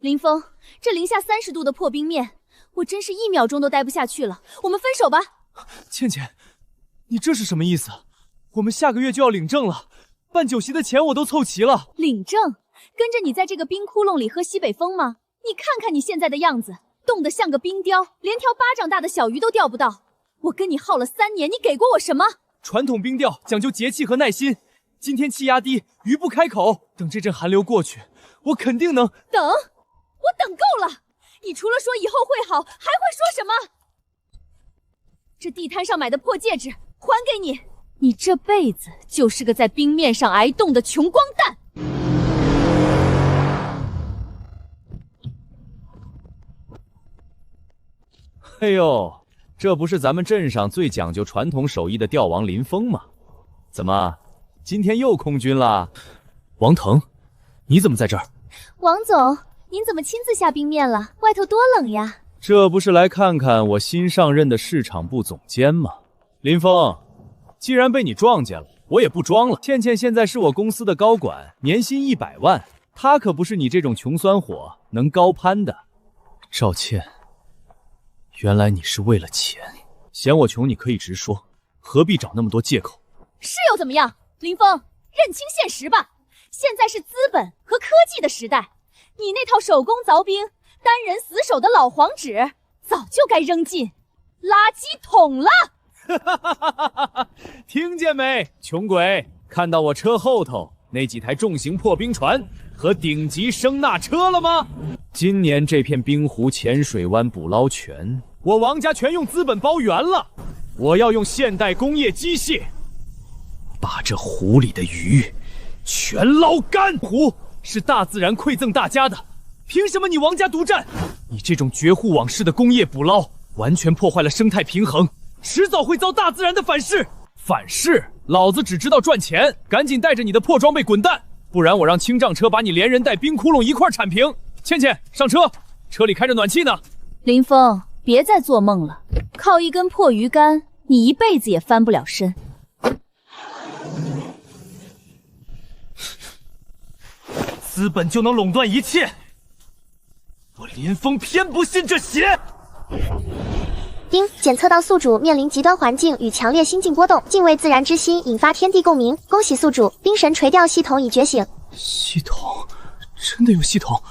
林峰，这零下30度的破冰面，我真是1秒钟都待不下去了。我们分手吧。倩倩，你这是什么意思？我们下个月就要领证了，办酒席的钱我都凑齐了。领证？跟着你在这个冰窟窿里喝西北风吗？你看看你现在的样子，冻得像个冰雕，连条巴掌大的小鱼都钓不到。我跟你耗了3年，你给过我什么？传统冰钓讲究节气和耐心，今天气压低，鱼不开口，等这阵寒流过去，我肯定能等。我等够了，你除了说以后会好，还会说什么？这地摊上买的破戒指还给你，你这辈子就是个在冰面上挨冻的穷光蛋。哎呦，这不是咱们镇上最讲究传统手艺的钓王林峰吗？怎么，今天又空军了？王腾，你怎么在这儿？王总，您怎么亲自下冰面了？外头多冷呀！这不是来看看我新上任的市场部总监吗？林峰，既然被你撞见了，我也不装了。倩倩现在是我公司的高管，年薪100万，她可不是你这种穷酸货能高攀的。赵倩，原来你是为了钱，嫌我穷你可以直说，何必找那么多借口？是又怎么样？林峰，认清现实吧，现在是资本和科技的时代，你那套手工凿冰、单人死守的老黄纸，早就该扔进垃圾桶了。听见没，穷鬼？看到我车后头那几台重型破冰船和顶级声纳车了吗？今年这片冰湖浅水湾捕捞权，我王家全用资本包圆了。我要用现代工业机械，把这湖里的鱼全捞干。湖是大自然馈赠大家的，凭什么你王家独占？你这种绝户网式的工业捕捞，完全破坏了生态平衡，迟早会遭大自然的反噬。反噬？老子只知道赚钱，赶紧带着你的破装备滚蛋，不然我让清障车把你连人带冰窟窿一块铲平。倩倩，上车，车里开着暖气呢。林峰，别再做梦了，靠一根破鱼竿，你一辈子也翻不了身。资本就能垄断一切，我林峰偏不信这邪。丁，检测到宿主面临极端环境与强烈心境波动，敬畏自然之心引发天地共鸣。恭喜宿主，冰神垂钓系统已觉醒。系统？真的有系统？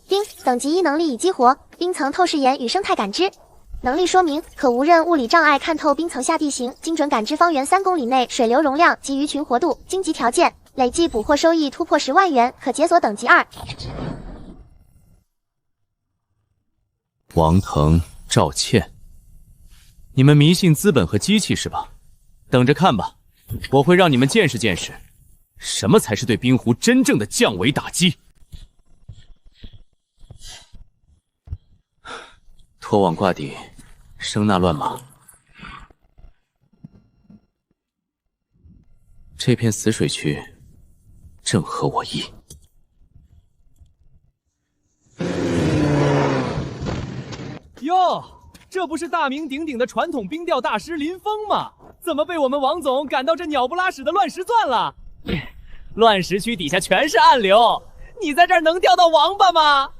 丁，等级1能力已激活，冰层透视眼与生态感知。能力说明：可无任物理障碍看透冰层下地形，精准感知方圆3公里内水流容量及鱼群活度。荆棘条件：累计捕获收益突破10万元，可解锁等级2。王腾、赵倩，你们迷信资本和机器是吧？等着看吧，我会让你们见识见识，什么才是对冰湖真正的降维打击。拖网挂底，声纳乱码。这片死水区正合我意。哟，这不是大名鼎鼎的传统冰钓大师林峰吗？怎么被我们王总赶到这鸟不拉屎的乱石钻了？乱石区底下全是暗流，你在这儿能钓到王八吗？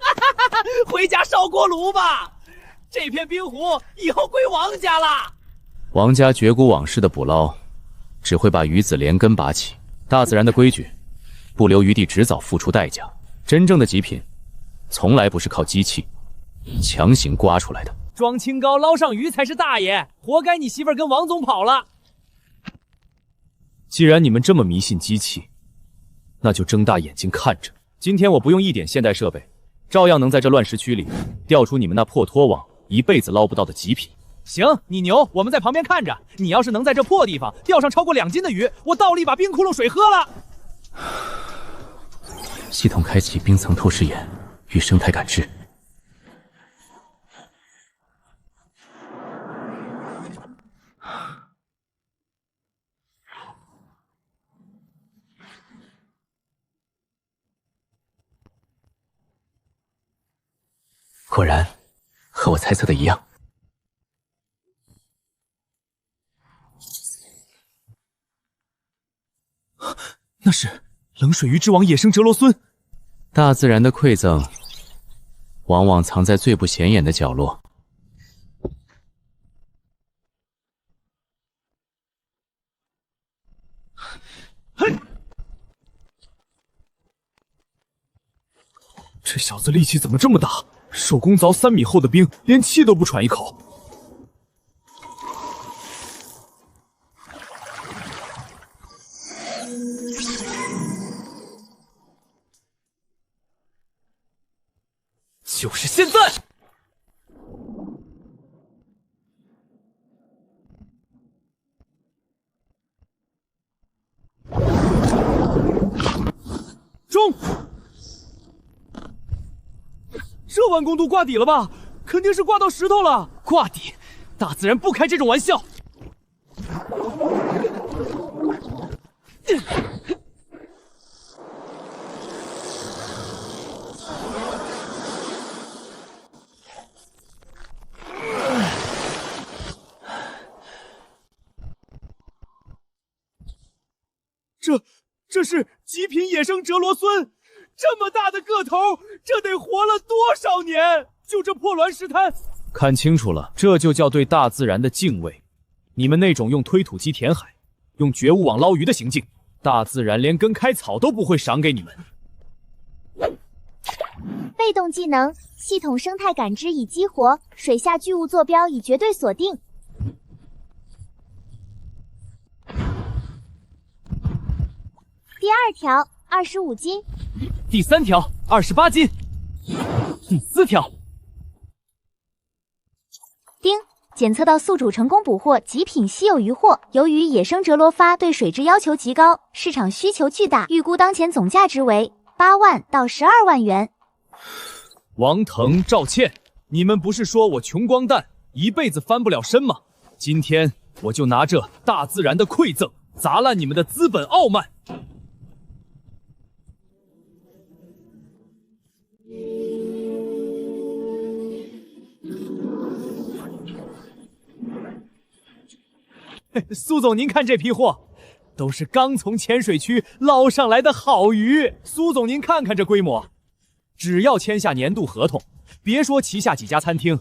回家烧锅炉吧！这片冰湖以后归王家了。王家绝孤网式的捕捞，只会把鱼子连根拔起。大自然的规矩，不留余地，迟早付出代价。真正的极品，从来不是靠机器强行刮出来的。装清高捞上鱼才是大爷，活该你媳妇儿跟王总跑了。既然你们这么迷信机器，那就睁大眼睛看着。今天我不用一点现代设备，照样能在这乱石区里钓出你们那破拖网一辈子捞不到的极品。行，你牛，我们在旁边看着。你要是能在这破地方钓上超过2斤的鱼，我倒立把冰窟窿水喝了。系统开启冰层透视眼与生态感知。果然，和我猜测的一样。那是冷水鱼之王野生折罗孙。大自然的馈赠，往往藏在最不显眼的角落。嘿，这小子力气怎么这么大？手工凿3米厚的冰，连气都不喘一口。就是现在！中！这弯弓度挂底了吧？肯定是挂到石头了。挂底？大自然不开这种玩笑。这是极品野生折罗孙，这么大的个头，这得活了多少年？就这破卵石滩，看清楚了，这就叫对大自然的敬畏。你们那种用推土机填海、用觉悟网捞鱼的行径，大自然连根开草都不会赏给你们。被动技能：系统生态感知已激活，水下巨物坐标已绝对锁定。第2条，25斤。第3条，28斤。第4条，丁，检测到宿主成功捕获极品稀有渔获。由于野生折罗发对水质要求极高，市场需求巨大，预估当前总价值为8万到12万元。王腾、赵倩，你们不是说我穷光蛋，一辈子翻不了身吗？今天我就拿这大自然的馈赠，砸烂你们的资本傲慢。苏总，您看这批货，都是刚从浅水区捞上来的好鱼。苏总，您看看这规模，只要签下年度合同，别说旗下几家餐厅，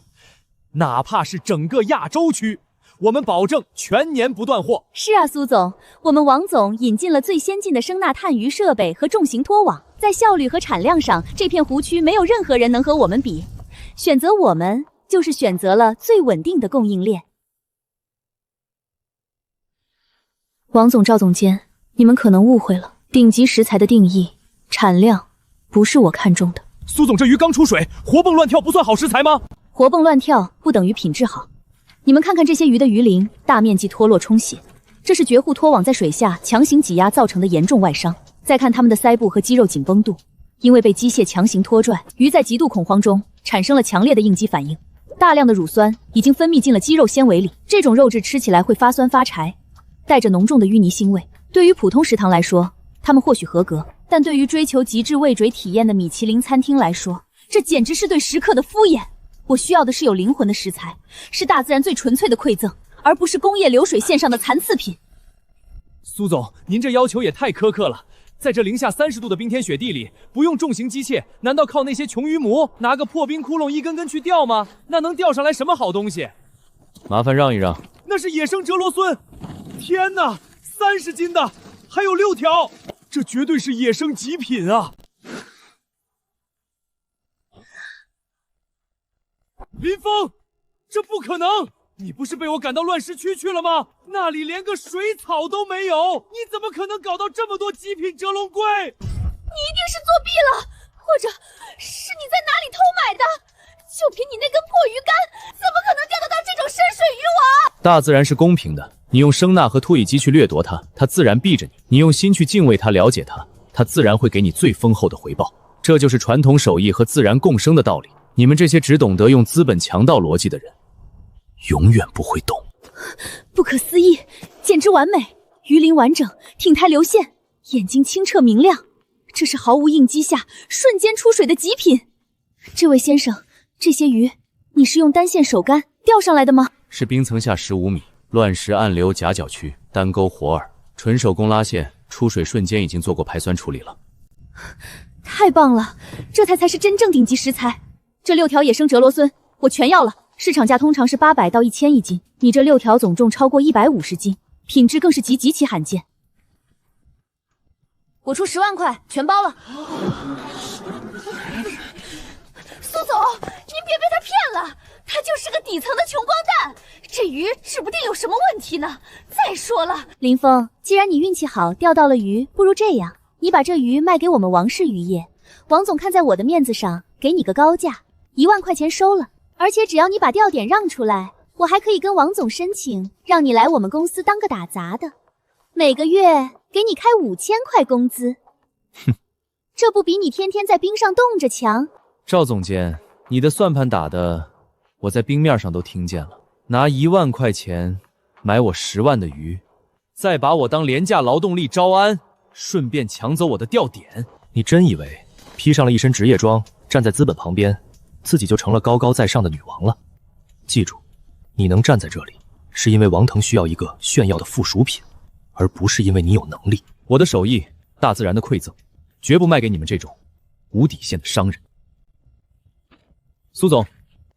哪怕是整个亚洲区，我们保证全年不断货。是啊，苏总，我们王总引进了最先进的声呐探鱼设备和重型拖网，在效率和产量上，这片湖区没有任何人能和我们比。选择我们，就是选择了最稳定的供应链。王总、赵总监，你们可能误会了，顶级食材的定义、产量不是我看中的。苏总，这鱼刚出水，活蹦乱跳不算好食材吗？活蹦乱跳不等于品质好。你们看看这些鱼的鱼鳞，大面积脱落充血，这是绝户拖网在水下强行挤压造成的严重外伤。再看它们的鳃部和肌肉紧绷度，因为被机械强行拖拽，鱼在极度恐慌中产生了强烈的应激反应，大量的乳酸已经分泌进了肌肉纤维里，这种肉质吃起来会发酸发柴，带着浓重的淤泥腥味。对于普通食堂来说，它们或许合格，但对于追求极致味蕾体验的米其林餐厅来说，这简直是对食客的敷衍。我需要的是有灵魂的食材，是大自然最纯粹的馈赠，而不是工业流水线上的残次品。苏总，您这要求也太苛刻了。在这零下30度的冰天雪地里，不用重型机械，难道靠那些穷鱼母拿个破冰窟窿一根根去钓吗？那能钓上来什么好东西？麻烦让一让。那是野生折罗孙，天哪，30斤的，还有6条，这绝对是野生极品啊！林峰，这不可能！你不是被我赶到乱石区去了吗？那里连个水草都没有，你怎么可能搞到这么多极品折龙龟？你一定是作弊了，或者是你在哪里偷买的？就凭你那根破鱼竿，怎么可能钓得到这种深水鱼网？大自然是公平的，你用声呐和拖曳机去掠夺它，它自然避着你；你用心去敬畏它、了解它，它自然会给你最丰厚的回报。这就是传统手艺和自然共生的道理。你们这些只懂得用资本强盗逻辑的人，永远不会懂。不可思议，简直完美！鱼鳞完整，挺胎流线，眼睛清澈明亮，这是毫无应激下瞬间出水的极品。这位先生，这些鱼你是用单线手竿钓上来的吗？是冰层下15米，乱石暗流夹角区，单钩活饵，纯手工拉线，出水瞬间已经做过排酸处理了。太棒了，这才是真正顶级食材。这6条野生折罗孙我全要了，市场价通常是800到1000一斤，你这6条总重超过150斤，品质更是极其罕见。我出10万块，全包了。苏总，您别被他骗了，他就是个底层的穷光蛋，这鱼指不定有什么问题呢。再说了，林峰，既然你运气好钓到了鱼，不如这样，你把这鱼卖给我们王氏渔业，王总看在我的面子上，给你个高价，1万块钱收了。而且只要你把钓点让出来，我还可以跟王总申请，让你来我们公司当个打杂的，每个月给你开5000块工资。哼，这不比你天天在冰上冻着强？赵总监，你的算盘打的，我在冰面上都听见了。拿1万块钱买我10万的鱼，再把我当廉价劳动力招安，顺便抢走我的钓点。你真以为披上了一身职业装，站在资本旁边，自己就成了高高在上的女王了？记住，你能站在这里，是因为王腾需要一个炫耀的附属品，而不是因为你有能力。我的手艺，大自然的馈赠，绝不卖给你们这种无底线的商人。苏总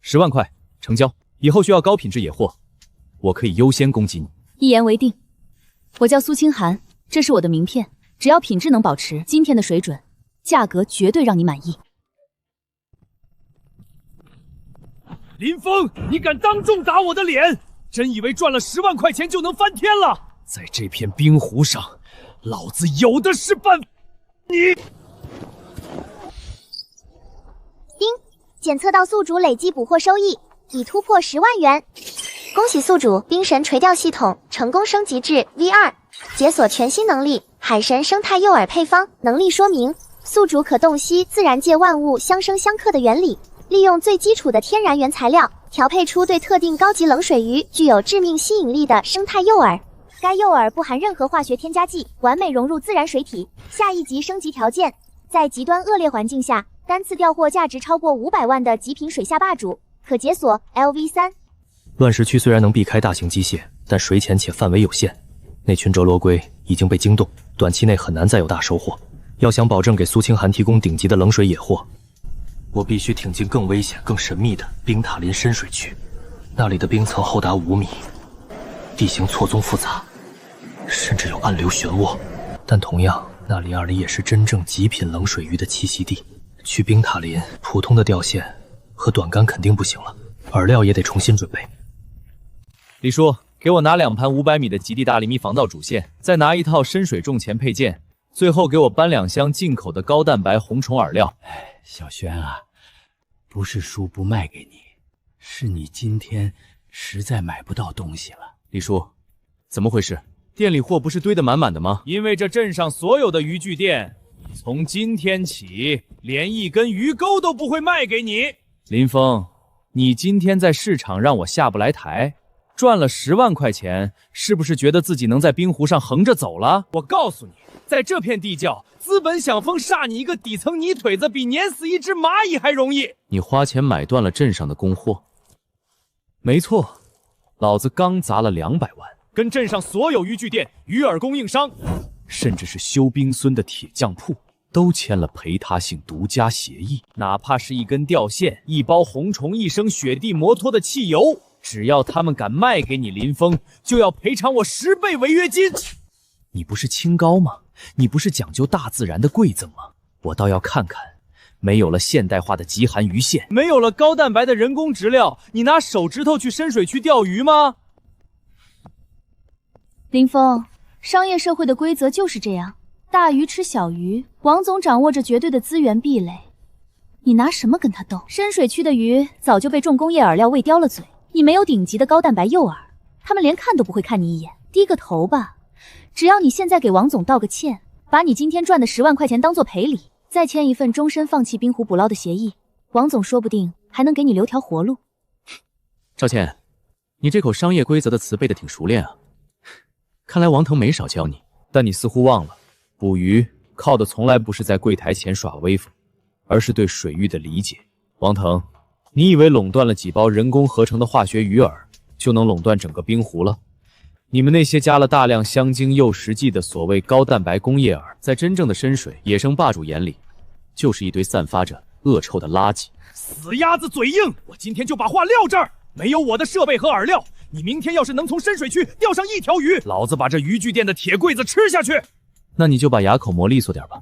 ，10万块成交。以后需要高品质野货，我可以优先供给你。一言为定。我叫苏清寒，这是我的名片，只要品质能保持今天的水准，价格绝对让你满意。林峰，你敢当众打我的脸，真以为赚了10万块钱就能翻天了？在这片冰湖上，老子有的是办法。你丁，检测到宿主累计捕获收益已突破10万元，恭喜宿主冰神垂钓系统成功升级至 V2， 解锁全新能力海神生态诱饵配方。能力说明：宿主可洞悉自然界万物相生相克的原理，利用最基础的天然原材料调配出对特定高级冷水鱼具有致命吸引力的生态诱饵。该诱饵不含任何化学添加剂，完美融入自然水体。下一级升级条件：在极端恶劣环境下，单次钓获价值超过500万的极品水下霸主。可解锁 LV3。乱石区虽然能避开大型机械，但水浅且范围有限。那群折罗龟已经被惊动，短期内很难再有大收获。要想保证给苏清寒提供顶级的冷水野货，我必须挺进更危险、更神秘的冰塔林深水区。那里的冰层厚达5米，地形错综复杂，甚至有暗流漩涡。但同样，那里也是真正极品冷水鱼的栖息地。去冰塔林，普通的钓线和短竿肯定不行了，饵料也得重新准备。李叔，给我拿2盘500米的极地大厘米防盗主线，再拿1套深水重钳配件，最后给我搬2箱进口的高蛋白红虫饵料。小轩啊，不是叔不卖给你，是你今天实在买不到东西了。李叔，怎么回事？店里货不是堆得满满的吗？因为这镇上所有的渔具店，从今天起连一根鱼钩都不会卖给你。林峰，你今天在市场让我下不来台，赚了10万块钱，是不是觉得自己能在冰湖上横着走了？我告诉你，在这片地窖，资本想封杀你一个底层泥腿子，比碾死一只蚂蚁还容易。你花钱买断了镇上的供货。没错，老子刚砸了200万，跟镇上所有渔具店、鱼饵供应商，甚至是修冰孙的铁匠铺，都签了陪他性独家协议。哪怕是一根钓线、1包红虫、1升雪地摩托的汽油，只要他们敢卖给你林峰，就要赔偿我10倍违约金。你不是清高吗？你不是讲究大自然的馈赠吗？我倒要看看，没有了现代化的极寒鱼线，没有了高蛋白的人工质料，你拿手指头去深水区钓鱼吗？林峰，商业社会的规则就是这样，大鱼吃小鱼，王总掌握着绝对的资源壁垒，你拿什么跟他斗？深水区的鱼早就被重工业饵料喂刁了嘴，你没有顶级的高蛋白诱饵，他们连看都不会看你一眼。低个头吧，只要你现在给王总道个歉，把你今天赚的10万块钱当做赔礼，再签一份终身放弃冰湖捕捞的协议，王总说不定还能给你留条活路。赵倩，你这口商业规则的词背得挺熟练啊，看来王腾没少教你。但你似乎忘了，捕鱼靠的从来不是在柜台前耍威风，而是对水域的理解。王腾，你以为垄断了几包人工合成的化学鱼饵，就能垄断整个冰湖了？你们那些加了大量香精诱食剂的所谓高蛋白工业饵，在真正的深水野生霸主眼里，就是一堆散发着恶臭的垃圾。死鸭子嘴硬，我今天就把话撂这儿。没有我的设备和饵料，你明天要是能从深水区钓上1条鱼，老子把这渔具店的铁柜子吃下去。那你就把牙口磨利索点吧。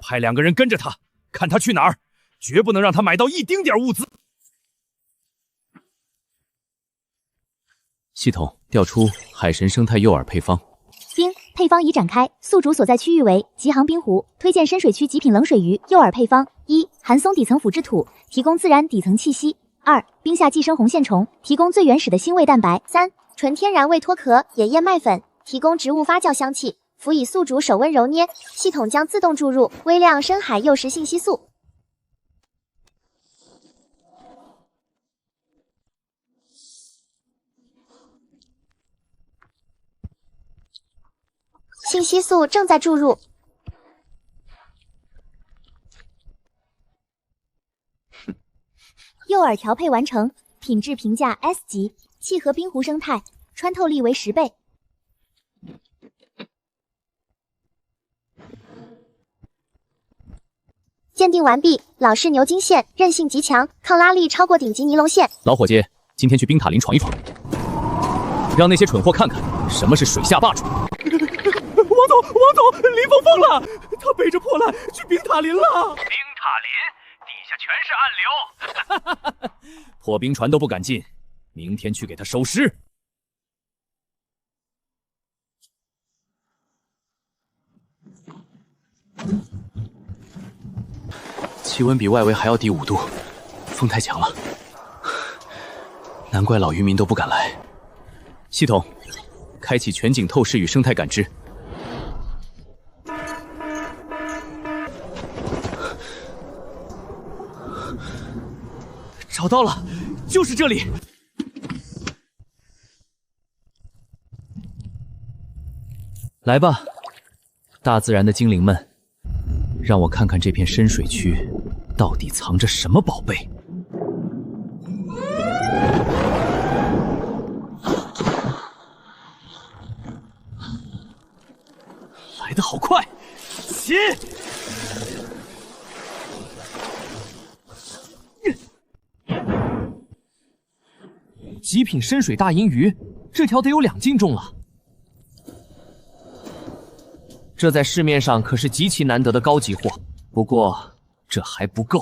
派2个人跟着他，看他去哪儿，绝不能让他买到一丁点物资。系统调出海神生态诱饵配方。丁，配方已展开，宿主所在区域为极航冰湖，推荐深水区极品冷水鱼诱饵配方： 1. 含松底层腐殖土，提供自然底层气息； 2. 冰下寄生红线虫，提供最原始的腥味蛋白； 3. 纯天然味脱壳野燕麦粉，提供植物发酵香气。辅以宿主手温揉捏，系统将自动注入微量深海诱食信息素。信息素正在注入。诱饵调配完成，品质评价 S 级，契合冰湖生态，穿透力为10倍。鉴定完毕，老式牛津线韧性极强，抗拉力超过顶级尼龙线。老伙计，今天去冰塔林闯一闯，让那些蠢货看看什么是水下霸主。王总，林峰疯了，他背着破烂去冰塔林了。冰塔林底下全是暗流，破冰船都不敢进，明天去给他收尸。气温比外围还要低5度，风太强了，难怪老渔民都不敢来。系统，开启全景透视与生态感知。找到了，就是这里。来吧，大自然的精灵们，让我看看这片深水区到底藏着什么宝贝。来得好快，起！极品深水大银鱼，这条得有2斤重了。这在市面上可是极其难得的高级货，不过这还不够。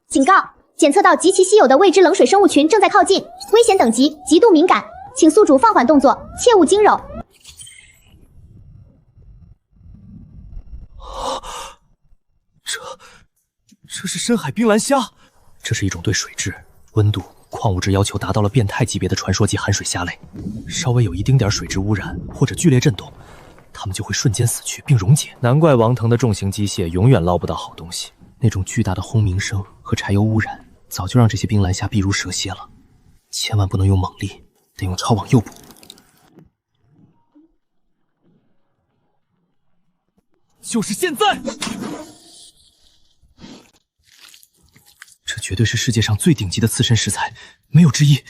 警告！检测到极其稀有的未知冷水生物群正在靠近，危险等级极度敏感，请宿主放缓动作，切勿惊扰。这是深海冰蓝虾，这是一种对水质、温度、矿物质要求达到了变态级别的传说级含水虾类，稍微有一丁点水质污染或者剧烈震动，它们就会瞬间死去并溶解。难怪王腾的重型机械永远捞不到好东西，那种巨大的轰鸣声和柴油污染，早就让这些冰蓝虾避如蛇蝎了。千万不能用猛力，得用超网诱捕。就是现在！这绝对是世界上最顶级的刺身食材，没有之一。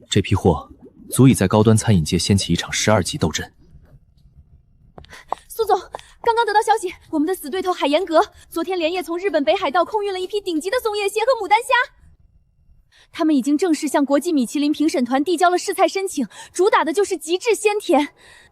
这批货足以在高端餐饮界掀起一场12级斗争。苏总，刚刚得到消息，我们的死对头海盐阁昨天连夜从日本北海道空运了一批顶级的松叶蟹和牡丹虾。他们已经正式向国际米其林评审团递交了试菜申请，主打的就是极致鲜甜。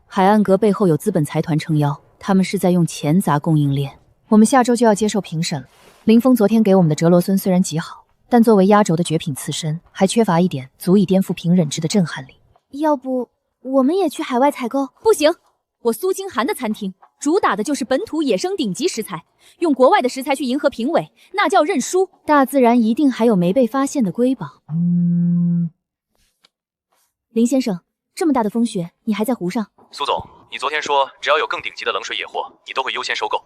海岸阁背后有资本财团撑腰，他们是在用钱砸供应链。我们下周就要接受评审了。林峰昨天给我们的折罗孙虽然极好，但作为压轴的绝品刺身，还缺乏一点足以颠覆平忍制的震撼力。要不我们也去海外采购？不行，我苏清寒的餐厅主打的就是本土野生顶级食材，用国外的食材去迎合评委，那叫认输。大自然一定还有没被发现的瑰宝。林先生，这么大的风雪，你还在湖上？苏总，你昨天说只要有更顶级的冷水野货，你都会优先收购。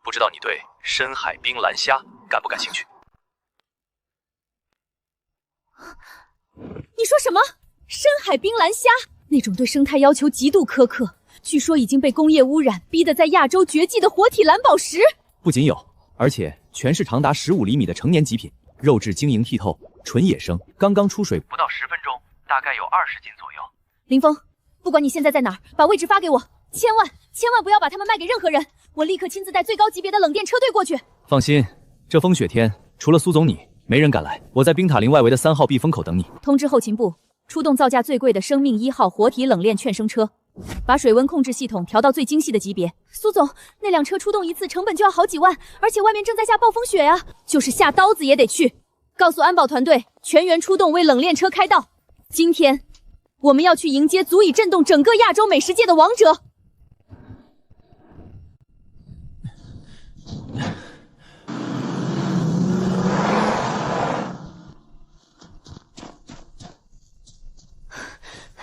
不知道你对深海冰蓝虾感不感兴趣？你说什么？深海冰蓝虾？那种对生态要求极度苛刻，据说已经被工业污染，逼得在亚洲绝迹的活体蓝宝石。不仅有，而且全是长达15厘米的成年极品，肉质晶莹剔透，纯野生，刚刚出水不到10分钟，大概有20斤左右。林峰，不管你现在在哪儿，把位置发给我，千万不要把它们卖给任何人，我立刻亲自带最高级别的冷电车队过去。放心，这风雪天除了苏总你，没人敢来。我在冰塔林外围的3号避风口等你。通知后勤部出动造价最贵的生命1号活体冷链劝生车，把水温控制系统调到最精细的级别。苏总，那辆车出动一次成本就要好几万，而且外面正在下暴风雪呀，就是下刀子也得去。告诉安保团队全员出动为冷链车开道。今天我们要去迎接足以震动整个亚洲美食界的王者。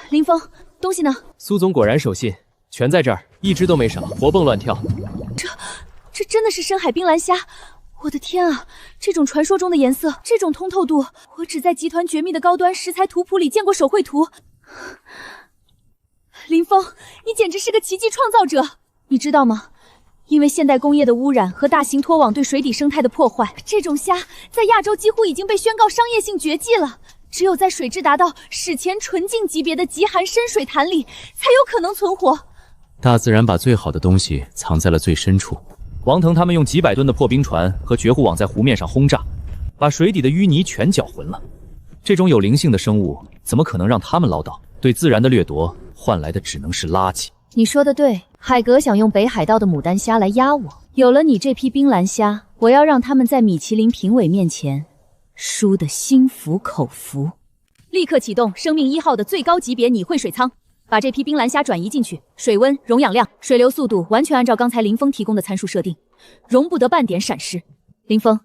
林峰，东西呢？苏总果然守信，全在这儿，一只都没少，活蹦乱跳。这真的是深海冰蓝虾！我的天啊，这种传说中的颜色，这种通透度，我只在集团绝密的高端食材图谱里见过手绘图。林峰，你简直是个奇迹创造者！你知道吗？因为现代工业的污染和大型拖网对水底生态的破坏，这种虾在亚洲几乎已经被宣告商业性绝迹了。只有在水质达到史前纯净级别的极寒深水潭里，才有可能存活。大自然把最好的东西藏在了最深处。王腾他们用几百吨的破冰船和绝户网在湖面上轰炸，把水底的淤泥全搅浑了。这种有灵性的生物，怎么可能让他们捞到？对自然的掠夺，换来的只能是垃圾。你说的对，海格想用北海道的牡丹虾来压我。有了你这批冰蓝虾，我要让他们在米其林评委面前输得心服口服。立刻启动生命1号的最高级别拟绘水舱，把这批冰蓝虾转移进去，水温、溶氧量、水流速度完全按照刚才林峰提供的参数设定，容不得半点闪失。林峰，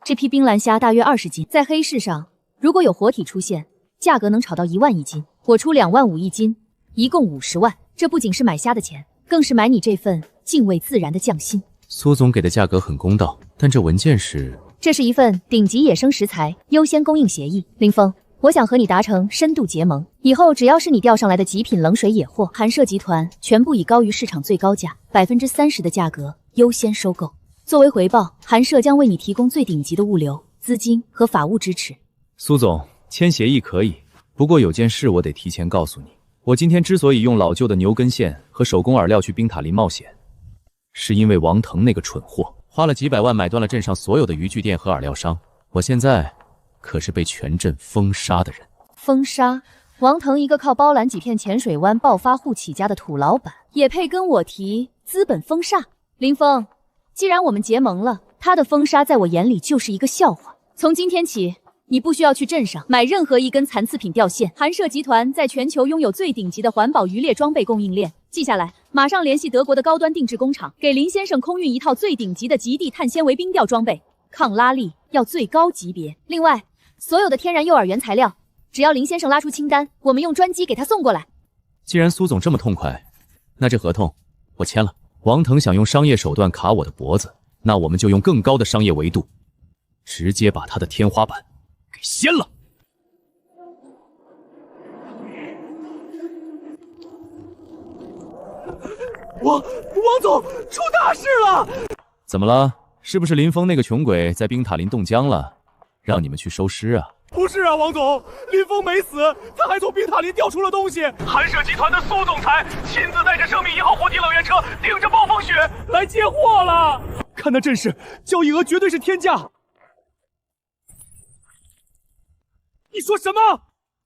这批冰蓝虾大约20斤，在黑市上如果有活体出现，价格能炒到1万一斤，我出2万5一斤，一共50万。这不仅是买虾的钱，更是买你这份敬畏自然的匠心。苏总给的价格很公道，但这文件是……这是一份顶级野生食材优先供应协议。林峰，我想和你达成深度结盟，以后只要是你钓上来的极品冷水野货，寒舍集团全部以高于市场最高价30%的价格优先收购。作为回报，寒舍将为你提供最顶级的物流、资金和法务支持。苏总，签协议可以，不过有件事我得提前告诉你。我今天之所以用老旧的牛根线和手工饵料去冰塔林冒险，是因为王腾那个蠢货花了几百万买断了镇上所有的渔具店和饵料商。我现在可是被全镇封杀的人。封杀？王腾一个靠包揽几片浅水湾暴发户起家的土老板，也配跟我提资本封杀？林峰，既然我们结盟了，他的封杀在我眼里就是一个笑话。从今天起，你不需要去镇上买任何一根残次品钓线。寒舍集团在全球拥有最顶级的环保渔猎装备供应链，记下来，马上联系德国的高端定制工厂，给林先生空运一套最顶级的极地碳纤维冰钓装备，抗拉力要最高级别。另外，所有的天然诱饵原材料，只要林先生拉出清单，我们用专机给他送过来。既然苏总这么痛快，那这合同我签了。王腾想用商业手段卡我的脖子，那我们就用更高的商业维度，直接把他的天花板给掀了。王总出大事了！怎么了？是不是林峰那个穷鬼在冰塔林冻僵了，让你们去收尸啊？不是啊，王总，林峰没死，他还从冰塔林调出了东西。寒舍集团的苏总裁亲自带着生命1号活体冷源车，顶着暴风雪来接货了。看那阵势，交易额绝对是天价。你说什么？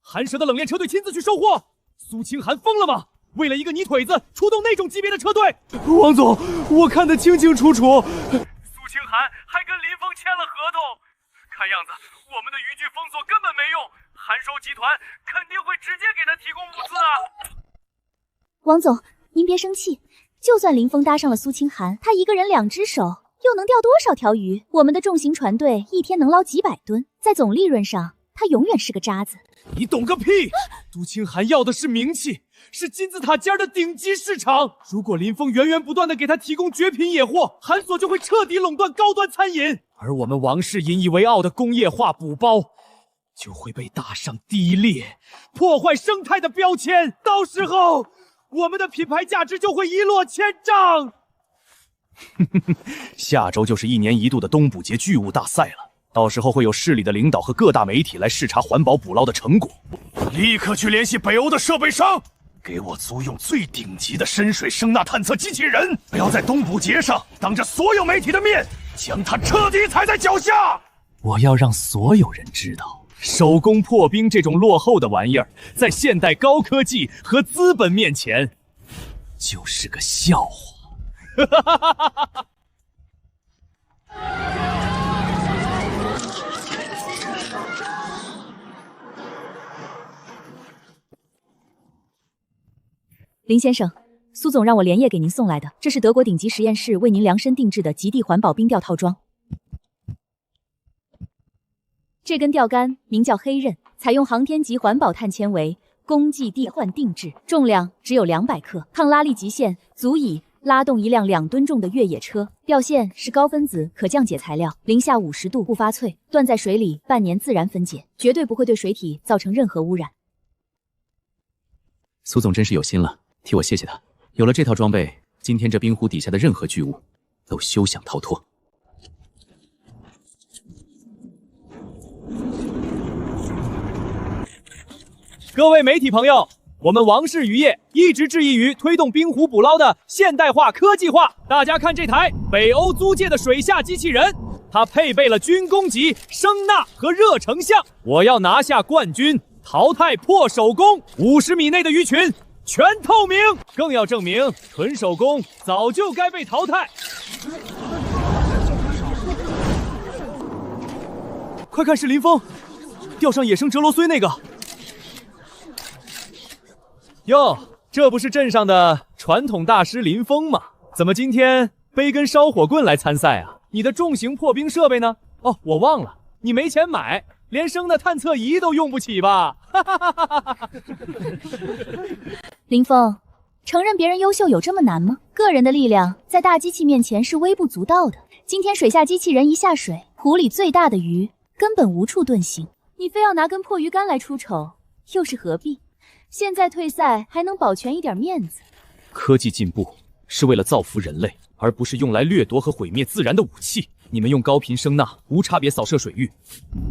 寒舍的冷链车队亲自去收货？苏清寒疯了吗？为了一个泥腿子出动那种级别的车队？王总，我看得清清楚楚。苏清寒还跟林峰签了合同，看样子我们的渔具封锁根本没用，寒收集团肯定会直接给他提供物资啊！王总，您别生气，就算林峰搭上了苏清寒，他一个人2只手又能钓多少条鱼？我们的重型船队一天能捞几百吨，在总利润上，他永远是个渣子。你懂个屁！苏清寒要的是名气，是金字塔尖的顶级市场。如果林峰源源不断的给他提供绝品野货，韩所就会彻底垄断高端餐饮，而我们王氏引以为傲的工业化补包就会被打上低劣、破坏生态的标签。到时候，我们的品牌价值就会一落千丈。下周就是1年1度的东捕节巨物大赛了，到时候会有市里的领导和各大媒体来视察环保捕捞的成果。立刻去联系北欧的设备商，给我租用最顶级的深水声呐探测机器人，不要在东捕节上当着所有媒体的面将它彻底踩在脚下。我要让所有人知道，手工破冰这种落后的玩意儿，在现代高科技和资本面前，就是个笑话。林先生，苏总让我连夜给您送来的，这是德国顶级实验室为您量身定制的极地环保冰钓套装。这根钓竿名叫黑刃，采用航天级环保碳纤维，公计地换定制，重量只有200克，抗拉力极限足以拉动一辆2吨重的越野车。钓线是高分子可降解材料，零下50度不发脆，断在水里半年自然分解，绝对不会对水体造成任何污染。苏总真是有心了，替我谢谢他。有了这套装备，今天这冰湖底下的任何巨物都休想逃脱。各位媒体朋友，我们王氏渔业一直致力于推动冰湖捕捞的现代化、科技化。大家看这台北欧租借的水下机器人，它配备了军工级声呐和热成像。我要拿下冠军，淘汰破手工，50米内的鱼群全透明，更要证明纯手工早就该被淘汰。快看，是林峰，钓上野生哲罗绥那个。哟，这不是镇上的传统大师林峰吗？怎么今天背根烧火棍来参赛啊？你的重型破冰设备呢？哦，我忘了，你没钱买，连声的探测仪都用不起吧？林峰，承认别人优秀有这么难吗？个人的力量在大机器面前是微不足道的。今天水下机器人一下水，湖里最大的鱼根本无处遁形，你非要拿根破鱼竿来出丑，又是何必？现在退赛还能保全一点面子。科技进步是为了造福人类，而不是用来掠夺和毁灭自然的武器。你们用高频声呐无差别扫射水域，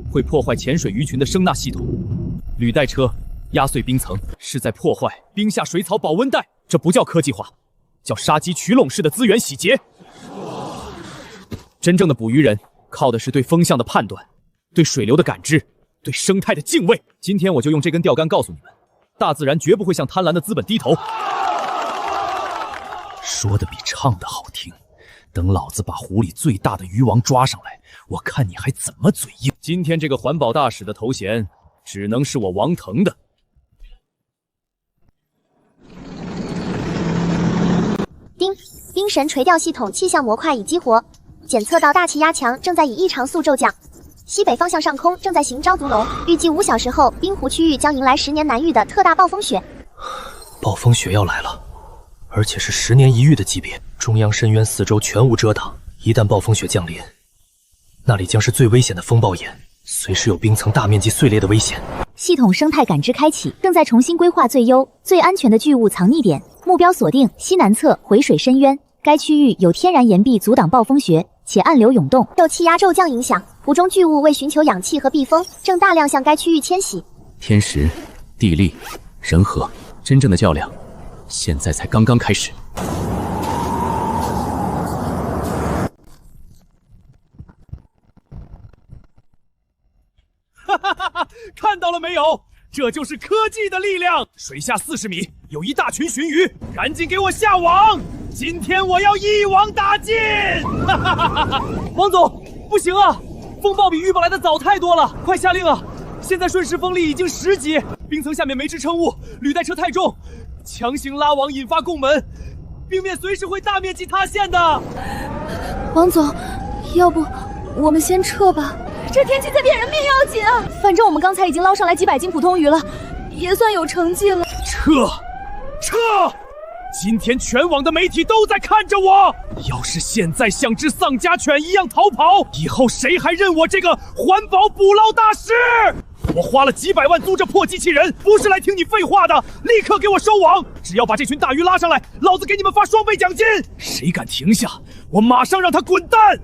会破坏潜水鱼群的声呐系统。履带车压碎冰层，是在破坏冰下水草保温带。这不叫科技化，叫杀鸡取垄式的资源洗劫。真正的捕鱼人靠的是对风向的判断，对水流的感知，对生态的敬畏。今天我就用这根钓竿告诉你们，大自然绝不会向贪婪的资本低头。说的比唱的好听，等老子把湖里最大的鱼王抓上来，我看你还怎么嘴硬。今天这个环保大使的头衔只能是我王腾的。丁，冰神垂钓系统气象模块已激活，检测到大气压强正在以异常速骤降，西北方向上空正在行招足龙，预计5小时后，冰湖区域将迎来10年难遇的特大暴风雪。暴风雪要来了，而且是10年一遇的级别。中央深渊四周全无遮挡，一旦暴风雪降临，那里将是最危险的风暴眼，随时有冰层大面积碎裂的危险。系统生态感知开启，正在重新规划最优、最安全的巨物藏匿点，目标锁定西南侧回水深渊。该区域有天然岩壁阻挡暴风雪，且暗流涌动，受气压骤降影响，湖中巨物为寻求氧气和避风，正大量向该区域迁徙。天时、地利、人和，真正的较量，现在才刚刚开始。哈哈哈哈！看到了没有？这就是科技的力量。水下40米有一大群鲟鱼，赶紧给我下网！今天我要一网打尽！哈哈哈哈！王总，不行啊，风暴比预报来的早太多了，快下令啊！现在顺时风力已经10级，冰层下面没支撑物，履带车太重，强行拉网引发共门，冰面随时会大面积塌陷的。王总，要不我们先撤吧？这天气再变人命要紧啊！反正我们刚才已经捞上来几百斤普通鱼了，也算有成绩了。撤！今天全网的媒体都在看着我，要是现在像只丧家犬一样逃跑，以后谁还认我这个环保捕捞大师？我花了几百万租这破机器人，不是来听你废话的！立刻给我收网！只要把这群大鱼拉上来，老子给你们发双倍奖金！谁敢停下，我马上让他滚蛋！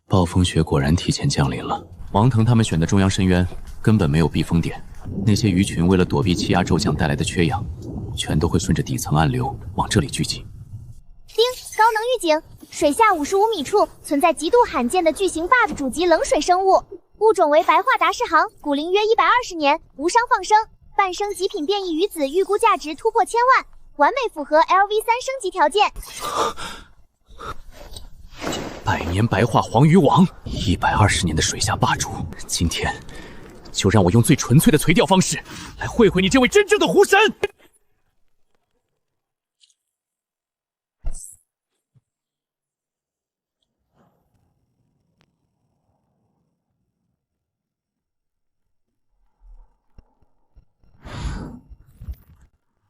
暴风雪果然提前降临了。王腾他们选的中央深渊根本没有避风点，那些鱼群为了躲避气压骤降带来的缺氧，全都会顺着底层暗流往这里聚集。丁，高能预警，水下55米处存在极度罕见的巨型 bug 主级冷水生物，物种为白化达氏航，古龄约120年，无伤放生，半生极品变异鱼子，预估价值突破1000万，完美符合 LV3升级条件。百年白化黄鱼王，120年的水下霸主，今天就让我用最纯粹的垂钓方式来会会你这位真正的湖神！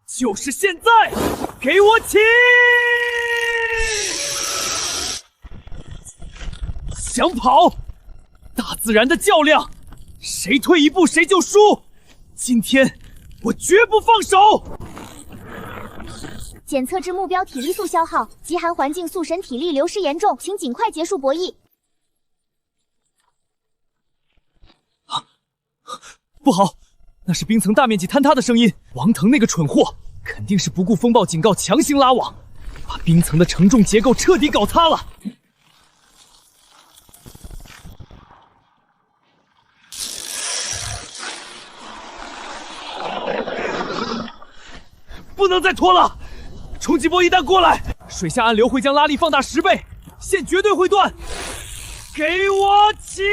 就是现在，给我起！想跑？大自然的较量，谁退一步谁就输。今天我绝不放手。检测至目标体力素消耗，极寒环境速神体力流失严重，请尽快结束博弈。不好，那是冰层大面积坍塌的声音。王腾那个蠢货，肯定是不顾风暴警告，强行拉网，把冰层的承重结构彻底搞塌了。不能再拖了！冲击波一旦过来，水下暗流会将拉力放大10倍，线绝对会断。给我起！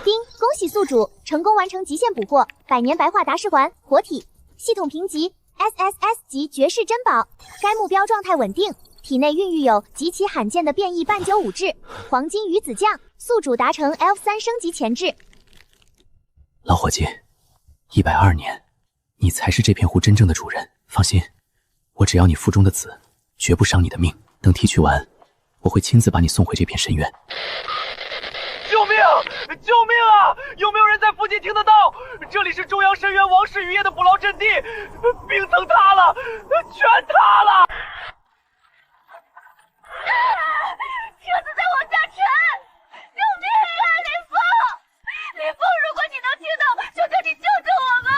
丁，恭喜宿主成功完成极限捕获百年白化达氏环活体，系统评级 SSS 级绝世珍宝，该目标状态稳定。体内孕育有极其罕见的变异半95质黄金鱼子酱，宿主达成 F3升级前置。老伙计，120年，你才是这片湖真正的主人。放心，我只要你腹中的子，绝不伤你的命。等提取完，我会亲自把你送回这片深渊。救命！救命啊！有没有人在附近听得到？这里是中央深渊王室渔业的捕捞阵地，冰层塌了，全塌了！车子在往下沉！救命啊，林峰！林峰，如果你能听到，求求你救救我们！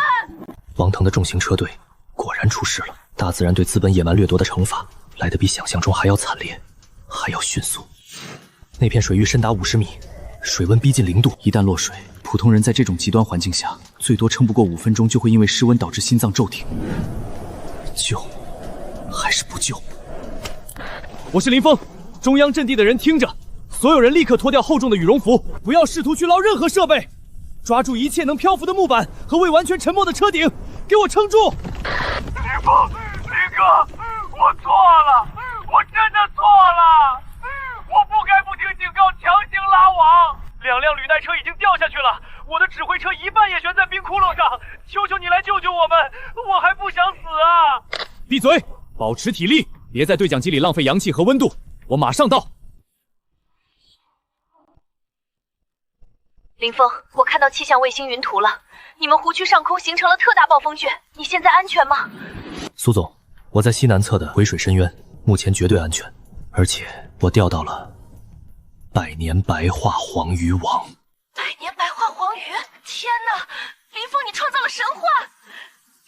王腾的重型车队果然出事了，大自然对资本野蛮掠夺的惩罚来得比想象中还要惨烈，还要迅速。那片水域深达50米，水温逼近0度，一旦落水，普通人在这种极端环境下，最多撑不过5分钟就会因为失温导致心脏骤停。救还是不救？我是林峰，中央阵地的人听着，所有人立刻脱掉厚重的羽绒服，不要试图去捞任何设备，抓住一切能漂浮的木板和未完全沉没的车顶，给我撑住！林峰，林哥，我错了，我真的错了，我不该不听警告，强行拉网。2辆履带车已经掉下去了，我的指挥车一半也悬在冰窟窿上，求求你来救救我们，我还不想死啊！闭嘴，保持体力。别在对讲机里浪费阳气和温度，我马上到。林峰，我看到气象卫星云图了，你们湖区上空形成了特大暴风圈，你现在安全吗？苏总，我在西南侧的回水深渊，目前绝对安全，而且我钓到了百年白化黄鱼王。百年白化黄鱼，天哪！林峰，你创造了神话！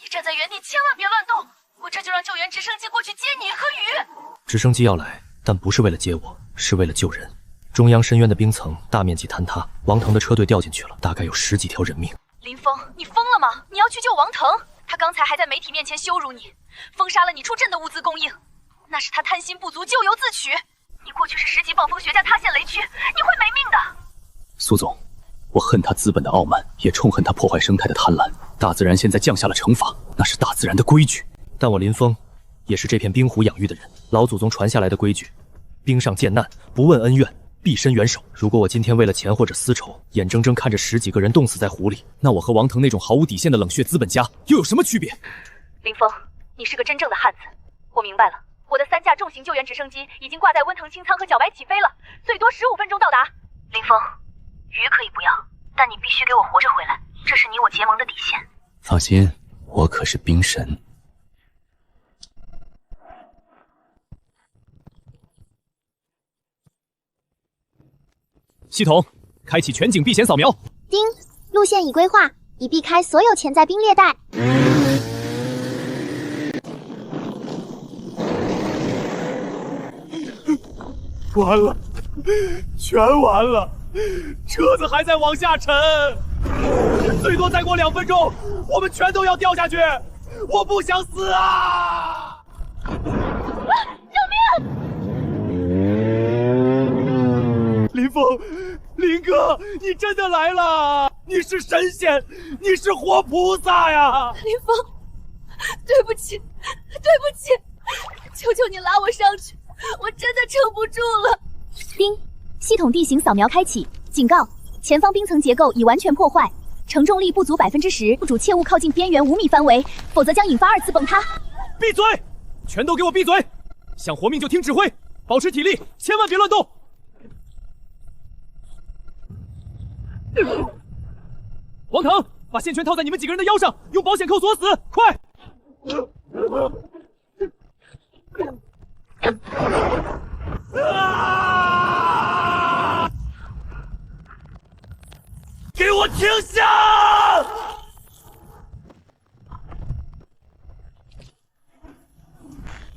你站在原地，千万别乱动。我这就让救援直升机过去接你和雨。直升机要来，但不是为了接我，是为了救人。中央深渊的冰层大面积坍塌，王腾的车队掉进去了，大概有10几条人命。林峰，你疯了吗？你要去救王腾？他刚才还在媒体面前羞辱你，封杀了你出镇的物资供应，那是他贪心不足，咎由自取。你过去是10级暴风雪加塌陷雷区，你会没命的。苏总，我恨他资本的傲慢，也冲恨他破坏生态的贪婪。大自然现在降下了惩罚，那是大自然的规矩。但我林峰也是这片冰湖养育的人，老祖宗传下来的规矩：冰上见难，不问恩怨，必伸援手。如果我今天为了钱或者私仇，眼睁睁看着10几个人冻死在湖里，那我和王腾那种毫无底线的冷血资本家又有什么区别？林峰，你是个真正的汉子，我明白了。我的3架重型救援直升机已经挂在温腾清仓和小白起飞了，最多15分钟到达。林峰，鱼可以不要，但你必须给我活着回来，这是你我结盟的底线。放心，我可是冰神。系统开启全景避险扫描。丁，路线已规划，以避开所有潜在兵列带。完了，全完了，车子还在往下沉，最多再过2分钟，我们全都要掉下去，我不想死啊！救命！林峰，林哥，你真的来了！你是神仙，你是活菩萨呀！林峰，对不起，对不起，求求你拉我上去，我真的撑不住了。丁，系统地形扫描开启，警告：前方冰层结构已完全破坏，承重力不足10%，雇主切勿靠近边缘5米范围，否则将引发2次崩塌。闭嘴！全都给我闭嘴！想活命就听指挥，保持体力，千万别乱动。王腾，把线圈套在你们几个人的腰上，用保险扣锁死，快！给我停下！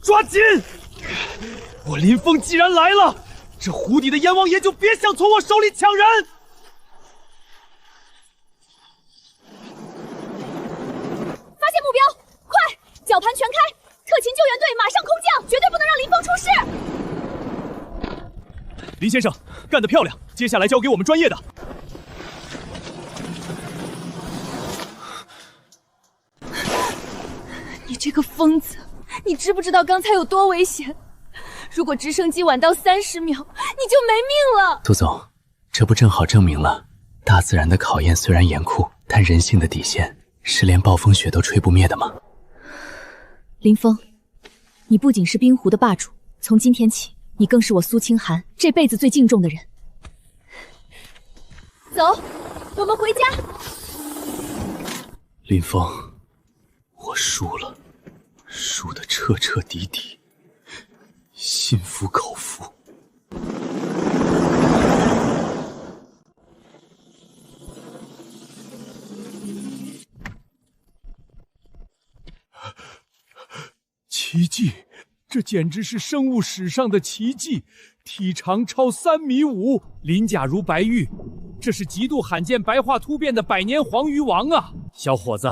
抓紧！我林峰既然来了，这湖底的阎王爷就别想从我手里抢人！发现目标，快！绞盘全开，特勤救援队马上空降，绝对不能让林峰出事！林先生，干得漂亮！接下来交给我们专业的。你这个疯子，你知不知道刚才有多危险？如果直升机晚到30秒，你就没命了。杜总，这不正好证明了，大自然的考验虽然严酷，但人性的底线是连暴风雪都吹不灭的吗？林峰，你不仅是冰湖的霸主，从今天起，你更是我苏清寒这辈子最敬重的人。走，我们回家。林峰，我输了，输得彻彻底底，心服口服。奇迹，这简直是生物史上的奇迹！体长超3.5米，鳞甲如白玉，这是极度罕见白化突变的百年黄鱼王啊！小伙子，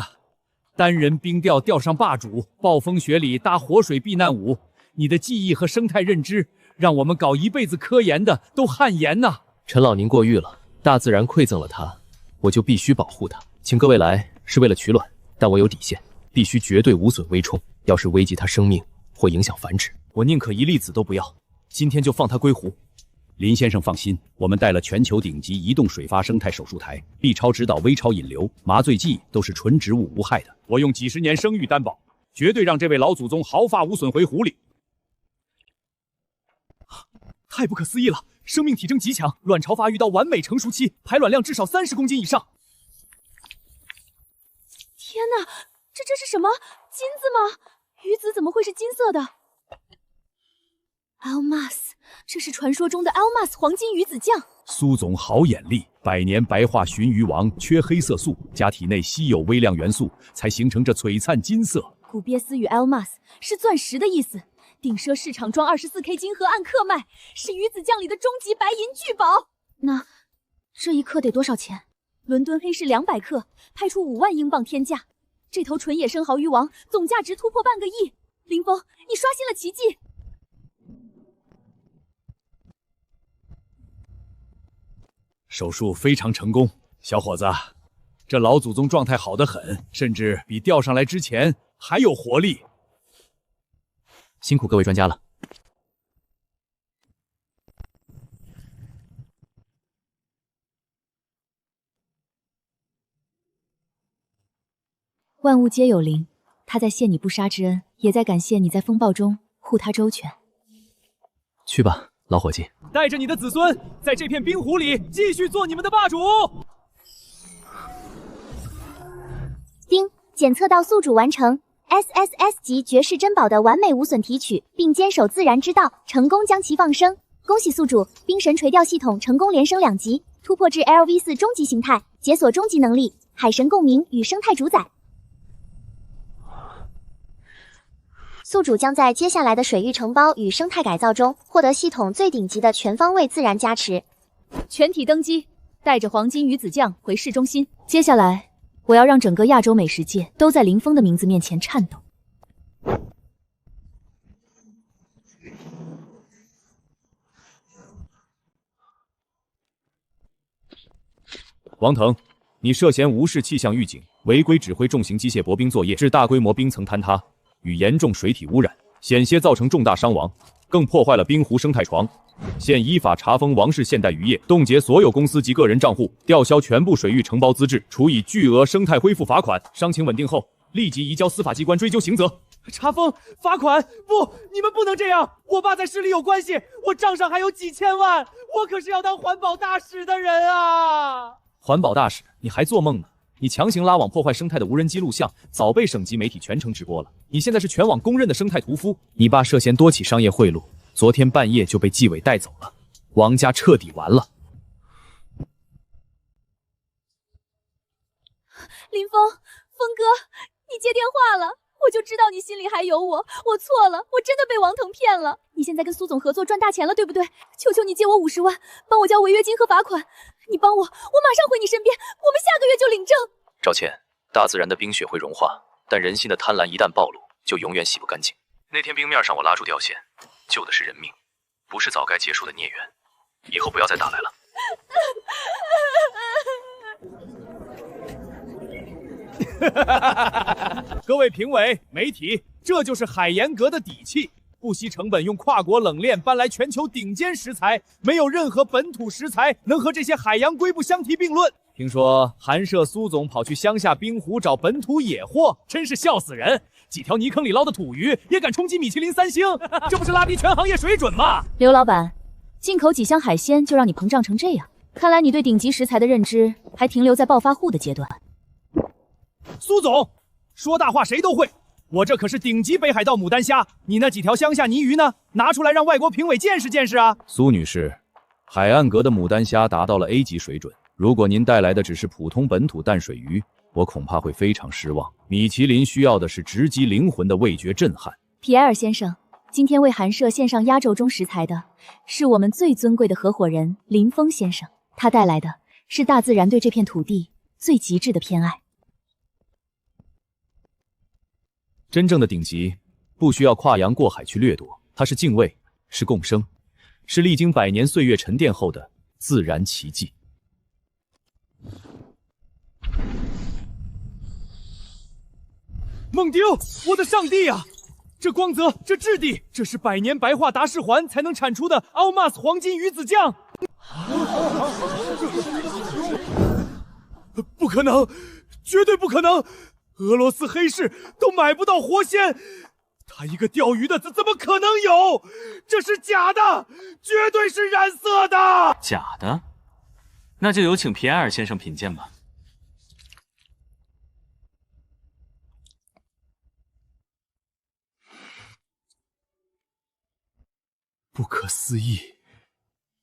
单人冰钓钓上霸主，暴风雪里搭活水避难舞，你的技艺和生态认知，让我们搞一辈子科研的都汗颜呐！陈老您过誉了，大自然馈赠了他，我就必须保护他。请各位来是为了取卵，但我有底线，必须绝对无损微冲，要是危及他生命或影响繁殖，我宁可一粒子都不要，今天就放他归湖。林先生放心，我们带了全球顶级移动水发生态手术台，B 超指导微超引流，麻醉剂都是纯植物无害的。我用几10年声誉担保，绝对让这位老祖宗毫发无损回湖里。太不可思议了！生命体征极强，卵巢发育到完美成熟期，排卵量至少30公斤以上。天哪，这是什么？金子吗？鱼子怎么会是金色的 ？Almas， 这是传说中的 Almas 黄金鱼子酱。苏总好眼力，百年白化鲟鱼王缺黑色素，加体内稀有微量元素，才形成这璀璨金色。古鳖丝与 Almas 是钻石的意思。顶奢市场装24K 金盒按克卖，是鱼子酱里的终极白银巨宝。那这一克得多少钱？伦敦黑市200克，拍出5万英镑天价。这头纯野生蚝鱼王总价值突破半个亿。林峰，你刷新了奇迹！手术非常成功，小伙子，这老祖宗状态好得很，甚至比钓上来之前还有活力。辛苦各位专家了。万物皆有灵，他在谢你不杀之恩，也在感谢你在风暴中护他周全。去吧，老伙计，带着你的子孙，在这片冰湖里继续做你们的霸主。丁，检测到宿主完成 SSS 级绝世珍宝的完美无损提取，并坚守自然之道，成功将其放生。恭喜宿主，冰神垂钓系统成功连升2级，突破至 LV4 终极形态，解锁终极能力海神共鸣与生态主宰。宿主将在接下来的水域承包与生态改造中获得系统最顶级的全方位自然加持。全体登机，带着黄金鱼子酱回市中心。接下来，我要让整个亚洲美食界都在林峰的名字面前颤抖。王腾，你涉嫌无视气象预警，违规指挥重型机械驳冰作业，致大规模冰层坍塌与严重水体污染，险些造成重大伤亡，更破坏了冰湖生态床。现依法查封王氏现代渔业，冻结所有公司及个人账户，吊销全部水域承包资质，处以巨额生态恢复罚款。伤情稳定后，立即移交司法机关追究刑责。查封罚款？不，你们不能这样！我爸在市里有关系，我账上还有几千万，我可是要当环保大使的人啊！环保大使，你还做梦呢？你强行拉网破坏生态的无人机录像，早被省级媒体全程直播了。你现在是全网公认的生态屠夫。你爸涉嫌多起商业贿赂，昨天半夜就被纪委带走了，王家彻底完了。林峰，峰哥，你接电话了，我就知道你心里还有我，我错了，我真的被王腾骗了。你现在跟苏总合作赚大钱了，对不对？求求你借我50万，帮我交违约金和罚款。你帮我，我马上回你身边，我们下个月就领证。赵倩，大自然的冰雪会融化，但人心的贪婪一旦暴露，就永远洗不干净。那天冰面上我拉住掉线，救的是人命，不是早该结束的孽缘。以后不要再打来了。各位评委、媒体，这就是海盐阁的底气。不惜成本用跨国冷链搬来全球顶尖食材，没有任何本土食材能和这些海洋龟不相提并论。听说韩社苏总跑去乡下冰湖找本土野货，真是笑死人！几条泥坑里捞的土鱼也敢冲击米其林3星，这不是拉低全行业水准吗？刘老板，进口几箱海鲜就让你膨胀成这样，看来你对顶级食材的认知还停留在暴发户的阶段。苏总，说大话谁都会。我这可是顶级北海道牡丹虾，你那几条乡下泥鱼呢？拿出来让外国评委见识见识啊！苏女士，海岸阁的牡丹虾达到了 A 级水准，如果您带来的只是普通本土淡水鱼，我恐怕会非常失望。米其林需要的是直击灵魂的味觉震撼。皮埃尔先生，今天为韩社献上压轴中食材的是我们最尊贵的合伙人林峰先生，他带来的是大自然对这片土地最极致的偏爱。真正的顶级不需要跨洋过海去掠夺，它是敬畏，是共生，是历经100年岁月沉淀后的自然奇迹。孟丁，我的上帝啊！这光泽，这质地，这是100年白化达氏环才能产出的奥马斯黄金鱼子酱。不可能，绝对不可能！俄罗斯黑市都买不到活鲜，他一个钓鱼的怎么可能有？这是假的，绝对是染色的。假的？那就有请皮埃尔先生品鉴吧。不可思议，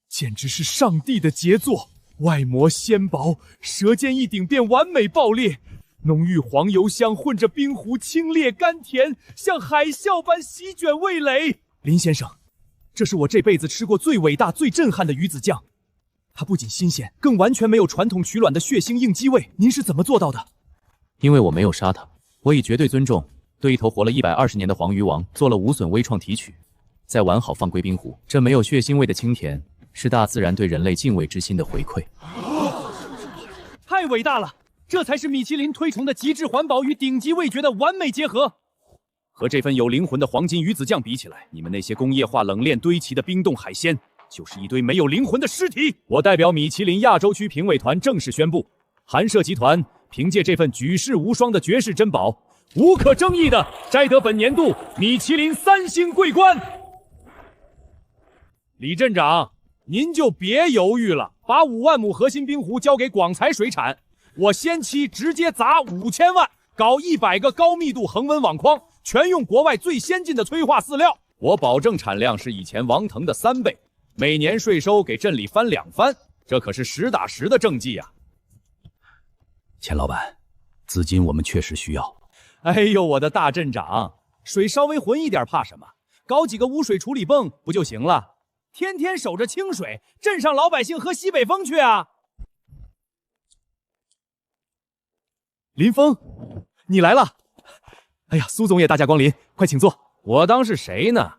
简直是上帝的杰作！外膜纤薄，舌尖一顶便完美爆裂。浓郁黄油香混着冰湖清冽甘甜，像海啸般席卷味蕾。林先生，这是我这辈子吃过最伟大、最震撼的鱼子酱。它不仅新鲜，更完全没有传统取卵的血腥硬鸡味。您是怎么做到的？因为我没有杀它，我以绝对尊重对一头活了120年的黄鱼王做了无损微创提取，再完好放归冰湖。这没有血腥味的清甜，是大自然对人类敬畏之心的回馈。太伟大了！这才是米其林推崇的极致环保与顶级味觉的完美结合。和这份有灵魂的黄金鱼子酱比起来，你们那些工业化冷链堆砌的冰冻海鲜，就是一堆没有灵魂的尸体。我代表米其林亚洲区评委团正式宣布，韩社集团凭借这份举世无双的绝世珍宝，无可争议的摘得本年度米其林3星桂冠。李镇长，您就别犹豫了，把5万亩核心冰湖交给广财水产，我先期直接砸5000万，搞100个高密度恒温网框，全用国外最先进的催化饲料，我保证产量是以前王腾的3倍，每年税收给镇里翻2番，这可是实打实的政绩啊！钱老板，资金我们确实需要。哎呦，我的大镇长，水稍微浑一点怕什么？搞几个污水处理泵不就行了？天天守着清水，镇上老百姓喝西北风去啊！林峰，你来了！哎呀，苏总也大驾光临，快请坐。我当是谁呢？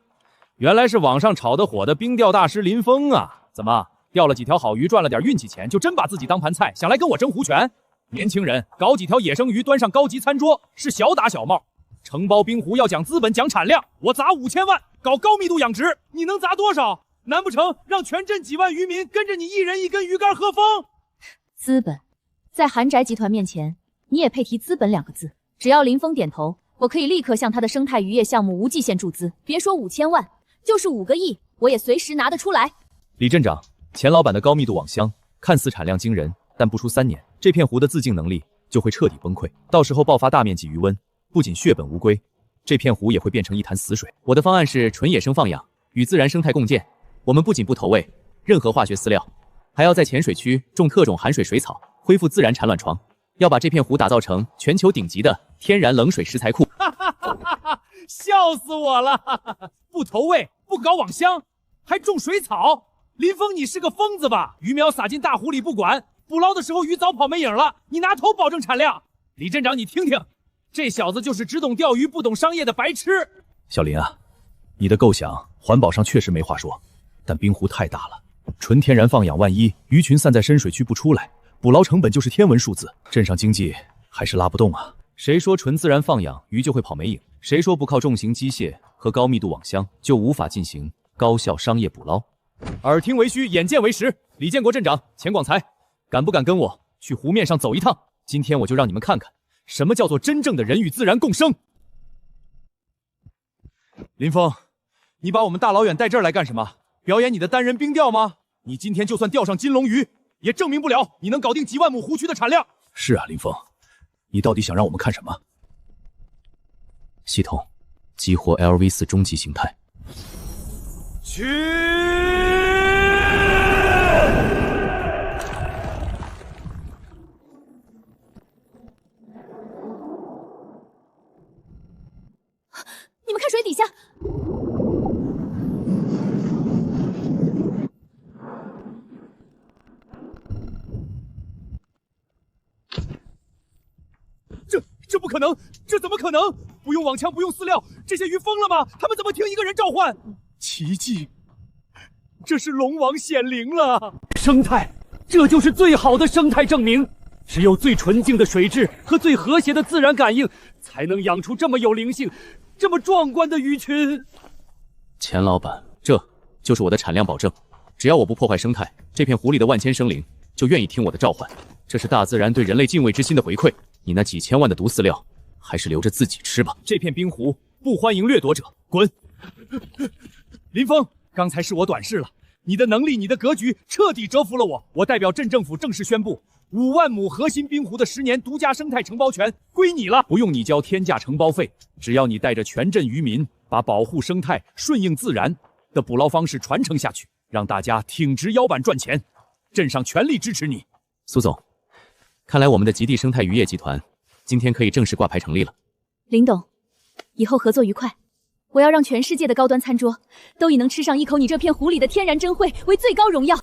原来是网上炒得火的冰钓大师林峰啊！怎么钓了几条好鱼，赚了点运气钱，就真把自己当盘菜，想来跟我争胡权？年轻人搞几条野生鱼端上高级餐桌是小打小冒，承包冰湖要讲资本讲产量，我砸5000万搞高密度养殖，你能砸多少？难不成让全镇几万渔民跟着你一人一根鱼竿喝风？资本，在韩宅集团面前，你也配提资本2个字？只要林峰点头，我可以立刻向他的生态渔业项目无极限注资，别说5000万，就是5个亿，我也随时拿得出来。李镇长，钱老板的高密度网箱看似产量惊人，但不出3年，这片湖的自净能力就会彻底崩溃，到时候爆发大面积余温，不仅血本无归，这片湖也会变成一潭死水。我的方案是纯野生放养，与自然生态共建。我们不仅不投喂任何化学饲料，还要在浅水区种特种含水水草，恢复自然产卵床，要把这片湖打造成全球顶级的天然冷水食材库。笑死我了！不投喂，不搞网箱，还种水草？林峰，你是个疯子吧？鱼苗撒进大湖里不管，捕捞的时候鱼早跑没影了，你拿头保证产量？李镇长，你听听，这小子就是只懂钓鱼不懂商业的白痴。小林啊，你的构想环保上确实没话说，但冰湖太大了，纯天然放养，万一鱼群散在深水区不出来，捕捞成本就是天文数字，镇上经济还是拉不动啊。谁说纯自然放养鱼就会跑没影？谁说不靠重型机械和高密度网箱就无法进行高效商业捕捞？耳听为虚，眼见为实。李建国镇长，钱广才，敢不敢跟我去湖面上走一趟？今天我就让你们看看，什么叫做真正的人与自然共生。林峰，你把我们大老远带这儿来干什么？表演你的单人冰钓吗？你今天就算钓上金龙鱼，也证明不了你能搞定几万亩湖区的产量。是啊，林峰，你到底想让我们看什么？系统激活 LV4终极形态。去！你们看水底下，这不可能，这怎么可能？不用网枪，不用饲料，这些鱼疯了吗？他们怎么听一个人召唤？奇迹，这是龙王显灵了！生态，这就是最好的生态证明。只有最纯净的水质和最和谐的自然感应，才能养出这么有灵性、这么壮观的鱼群。钱老板，这就是我的产量保证。只要我不破坏生态，这片湖里的万千生灵就愿意听我的召唤。这是大自然对人类敬畏之心的回馈。你那几千万的毒饲料，还是留着自己吃吧。这片冰湖不欢迎掠夺者，滚！林峰，刚才是我短视了，你的能力，你的格局彻底折服了我。我代表镇政府正式宣布，5万亩核心冰湖的10年独家生态承包权归你了，不用你交天价承包费，只要你带着全镇渔民，把保护生态、顺应自然的捕捞方式传承下去，让大家挺直腰板赚钱。镇上全力支持你。苏总，看来我们的极地生态渔业集团今天可以正式挂牌成立了。林董，以后合作愉快。我要让全世界的高端餐桌都以能吃上一口你这片湖里的天然珍惠为最高荣耀。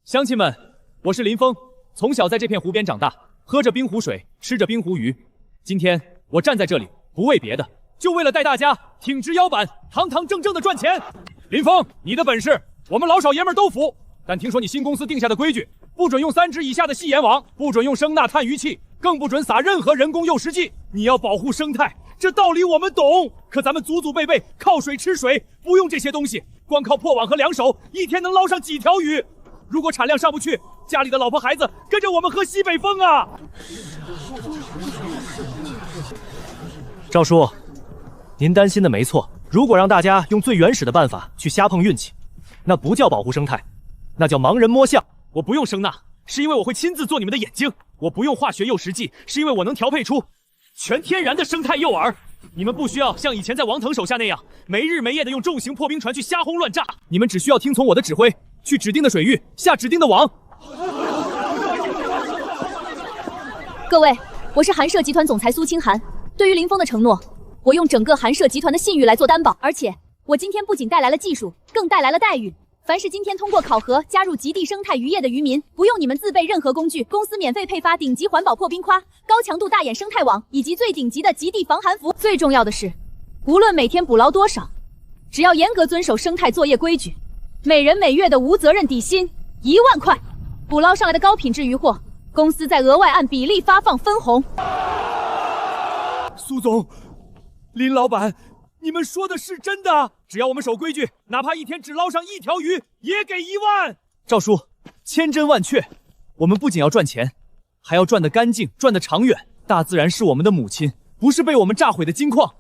乡亲们，我是林峰，从小在这片湖边长大，喝着冰湖水，吃着冰湖鱼。今天我站在这里，不为别的，就为了带大家挺直腰板，堂堂正正的赚钱。林峰，你的本事我们老少爷们都服，但听说你新公司定下的规矩，不准用3只以下的细盐网，不准用声呐探鱼器，更不准撒任何人工诱食剂。你要保护生态，这道理我们懂，可咱们祖祖辈辈靠水吃水，不用这些东西，光靠破网和两手，一天能捞上几条鱼？如果产量上不去，家里的老婆孩子跟着我们喝西北风啊！赵叔，您担心的没错。如果让大家用最原始的办法去瞎碰运气，那不叫保护生态，那叫盲人摸象。我不用声呐，是因为我会亲自做你们的眼睛；我不用化学诱食剂，是因为我能调配出全天然的生态诱饵。你们不需要像以前在王腾手下那样没日没夜的用重型破冰船去瞎轰乱炸，你们只需要听从我的指挥，去指定的水域下指定的网。各位，我是韩氏集团总裁苏清寒。对于林峰的承诺，我用整个韩氏集团的信誉来做担保。而且，我今天不仅带来了技术，更带来了待遇。凡是今天通过考核加入极地生态渔业的渔民，不用你们自备任何工具，公司免费配发顶级环保破冰夸、高强度大眼生态网以及最顶级的极地防寒服。最重要的是，无论每天捕捞多少，只要严格遵守生态作业规矩，每人每月的无责任底薪1万块。捕捞上来的高品质渔获，公司再额外按比例发放分红。苏总，林老板，你们说的是真的？只要我们守规矩，哪怕一天只捞上1条鱼，也给1万。赵叔，千真万确，我们不仅要赚钱，还要赚得干净，赚得长远。大自然是我们的母亲，不是被我们炸毁的金矿。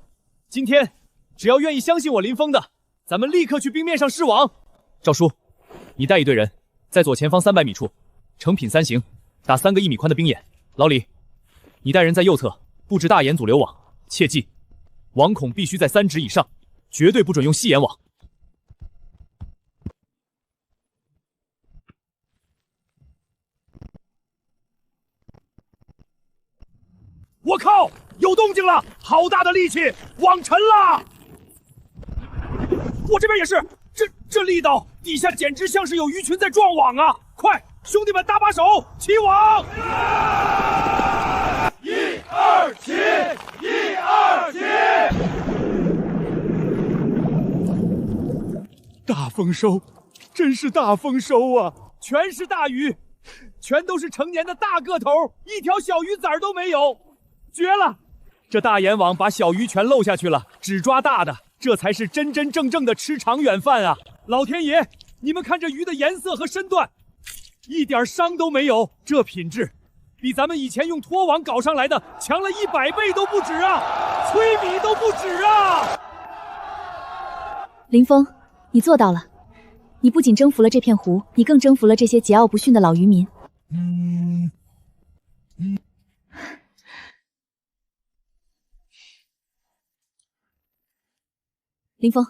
今天，只要愿意相信我林峰的，咱们立刻去冰面上试网。赵叔，你带一队人，在左前方300米处，成品3形，打3个1米宽的冰眼。老李，你带人在右侧布置大眼阻流网，切记，网孔必须在3指以上，绝对不准用细眼网。我靠，有动静了！好大的力气，网沉了！我这边也是，这力道，底下简直像是有鱼群在撞网啊！快，兄弟们搭把手，起网！1、2、起！1、2、起！大丰收，真是大丰收啊！全是大鱼，全都是成年的大个头，一条小鱼崽都没有。绝了！这大眼网把小鱼全漏下去了，只抓大的，这才是真真正正的吃长远饭啊！老天爷，你们看这鱼的颜色和身段，一点伤都没有，这品质比咱们以前用拖网搞上来的强了100倍都不止啊！崔米都不止啊！林峰，你做到了，你不仅征服了这片湖，你更征服了这些桀骜不驯的老渔民。林峰，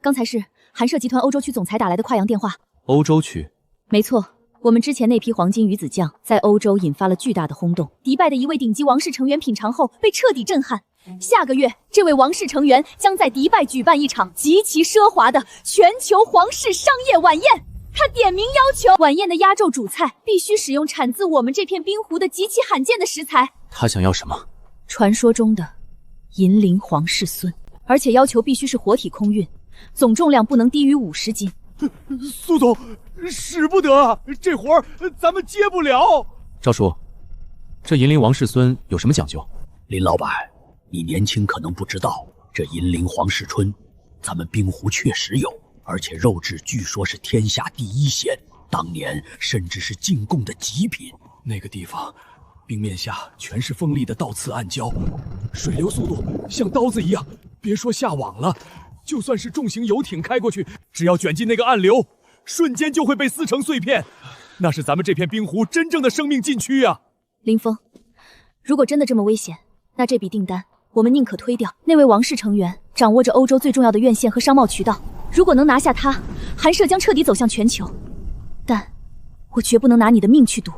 刚才是韩氏集团欧洲区总裁打来的跨洋电话。欧洲区？没错，我们之前那批黄金鱼子酱在欧洲引发了巨大的轰动，迪拜的一位顶级王室成员品尝后被彻底震撼。下个月，这位王室成员将在迪拜举办一场极其奢华的全球皇室商业晚宴。他点名要求晚宴的压轴主菜必须使用产自我们这片冰湖的极其罕见的食材。他想要什么？传说中的银鳞皇室孙，而且要求必须是活体空运，总重量不能低于50斤。苏总，使不得，这活儿咱们接不了。赵叔，这银鳞王世孙有什么讲究？林老板，你年轻可能不知道，这银鳞皇室春，咱们冰湖确实有，而且肉质据说是天下第1鲜，当年甚至是进贡的极品。那个地方，冰面下全是锋利的倒刺暗礁，水流速度像刀子一样，别说下网了，就算是重型游艇开过去，只要卷进那个暗流，瞬间就会被撕成碎片。那是咱们这片冰湖真正的生命禁区啊！林峰，如果真的这么危险，那这笔订单我们宁可推掉。那位王室成员掌握着欧洲最重要的院线和商贸渠道，如果能拿下他，韩社将彻底走向全球。但我绝不能拿你的命去赌。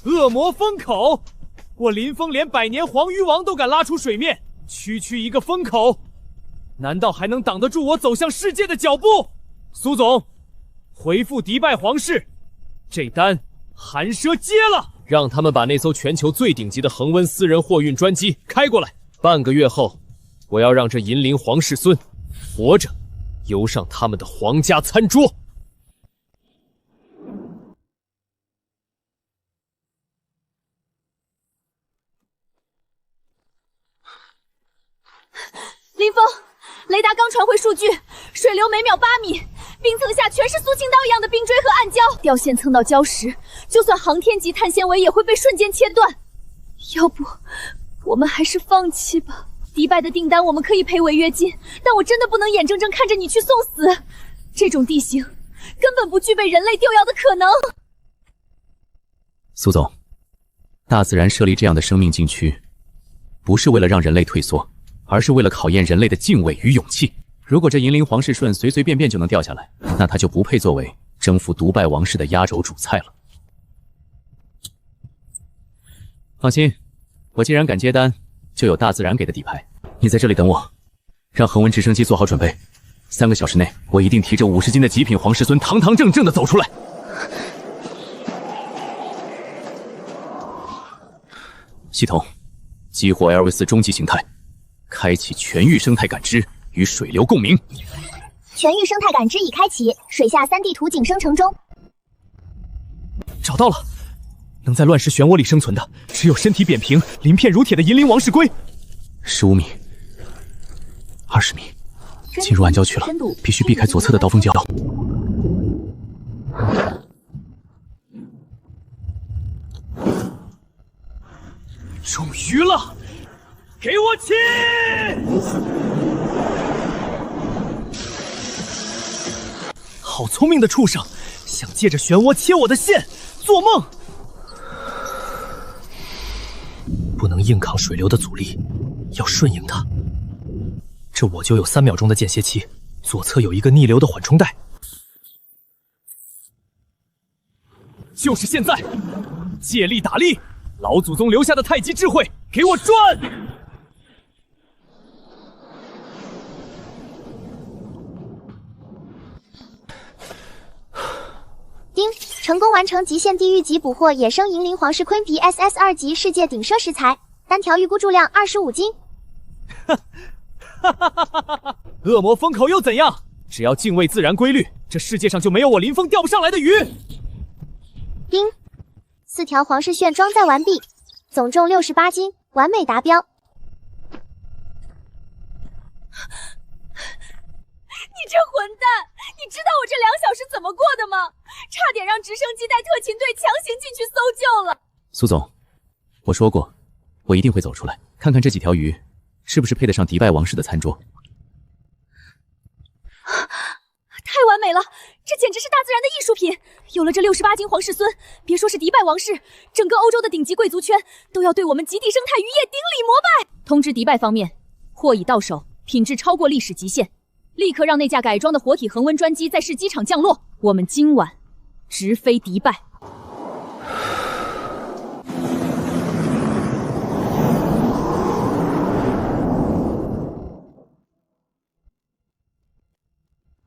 恶魔风口，我林峰连百年黄鱼王都敢拉出水面，区区一个风口，难道还能挡得住我走向世界的脚步？苏总，回复迪拜皇室，这单韩奢接了，让他们把那艘全球最顶级的恒温私人货运专机开过来。半个月后，我要让这银鳞皇室孙活着游上他们的皇家餐桌。林峰，雷达刚传回数据，水流每秒8米，冰层下全是苏清刀一样的冰锥和暗礁，掉线蹭到礁石，就算航天级碳纤维也会被瞬间切断。要不，我们还是放弃吧。迪拜的订单我们可以赔违约金，但我真的不能眼睁睁看着你去送死。这种地形根本不具备人类吊摇的可能。苏总，大自然设立这样的生命禁区，不是为了让人类退缩，而是为了考验人类的敬畏与勇气。如果这银铃皇室顺随随便便就能掉下来，那他就不配作为征服独拜王室的压轴主菜了。放心，我既然敢接单，就有大自然给的底牌。你在这里等我，让恒温直升机做好准备。3个小时内，我一定提着50斤的极品皇室孙堂堂正正的走出来。系统，激活 LV4终极形态，开启全域生态感知，与水流共鸣。全域生态感知已开启，水下3D 图景生成中。找到了，能在乱石漩涡里生存的，只有身体扁平、鳞片如铁的银鳞王石龟。15米，20米，进入暗礁区了，必须避开左侧的刀锋礁。终于了，给我起！好聪明的畜生，想借着漩涡切我的线，做梦！不能硬抗水流的阻力，要顺应它。这我就有3秒钟的间歇期，左侧有一个逆流的缓冲带。就是现在，借力打力！老祖宗留下的太极智慧，给我转！丁，成功完成极限地狱级捕获野生银鳞皇室鲲皮 SS2级世界顶奢食材，单条预估重量25斤。恶魔风口又怎样？只要敬畏自然规律，这世界上就没有我林峰钓不上来的鱼。丁，4条皇室旋装载完毕，总重68斤，完美达标。你这混蛋！你知道我这2小时怎么过的吗？差点让直升机带特勤队强行进去搜救了。苏总，我说过，我一定会走出来，看看这几条鱼是不是配得上迪拜王室的餐桌。太完美了，这简直是大自然的艺术品。有了这68斤皇室孙，别说是迪拜王室，整个欧洲的顶级贵族圈都要对我们极地生态渔业顶礼膜拜。通知迪拜方面，货已到手，品质超过历史极限，立刻让那架改装的活体恒温专机在市机场降落。我们今晚直飞迪拜。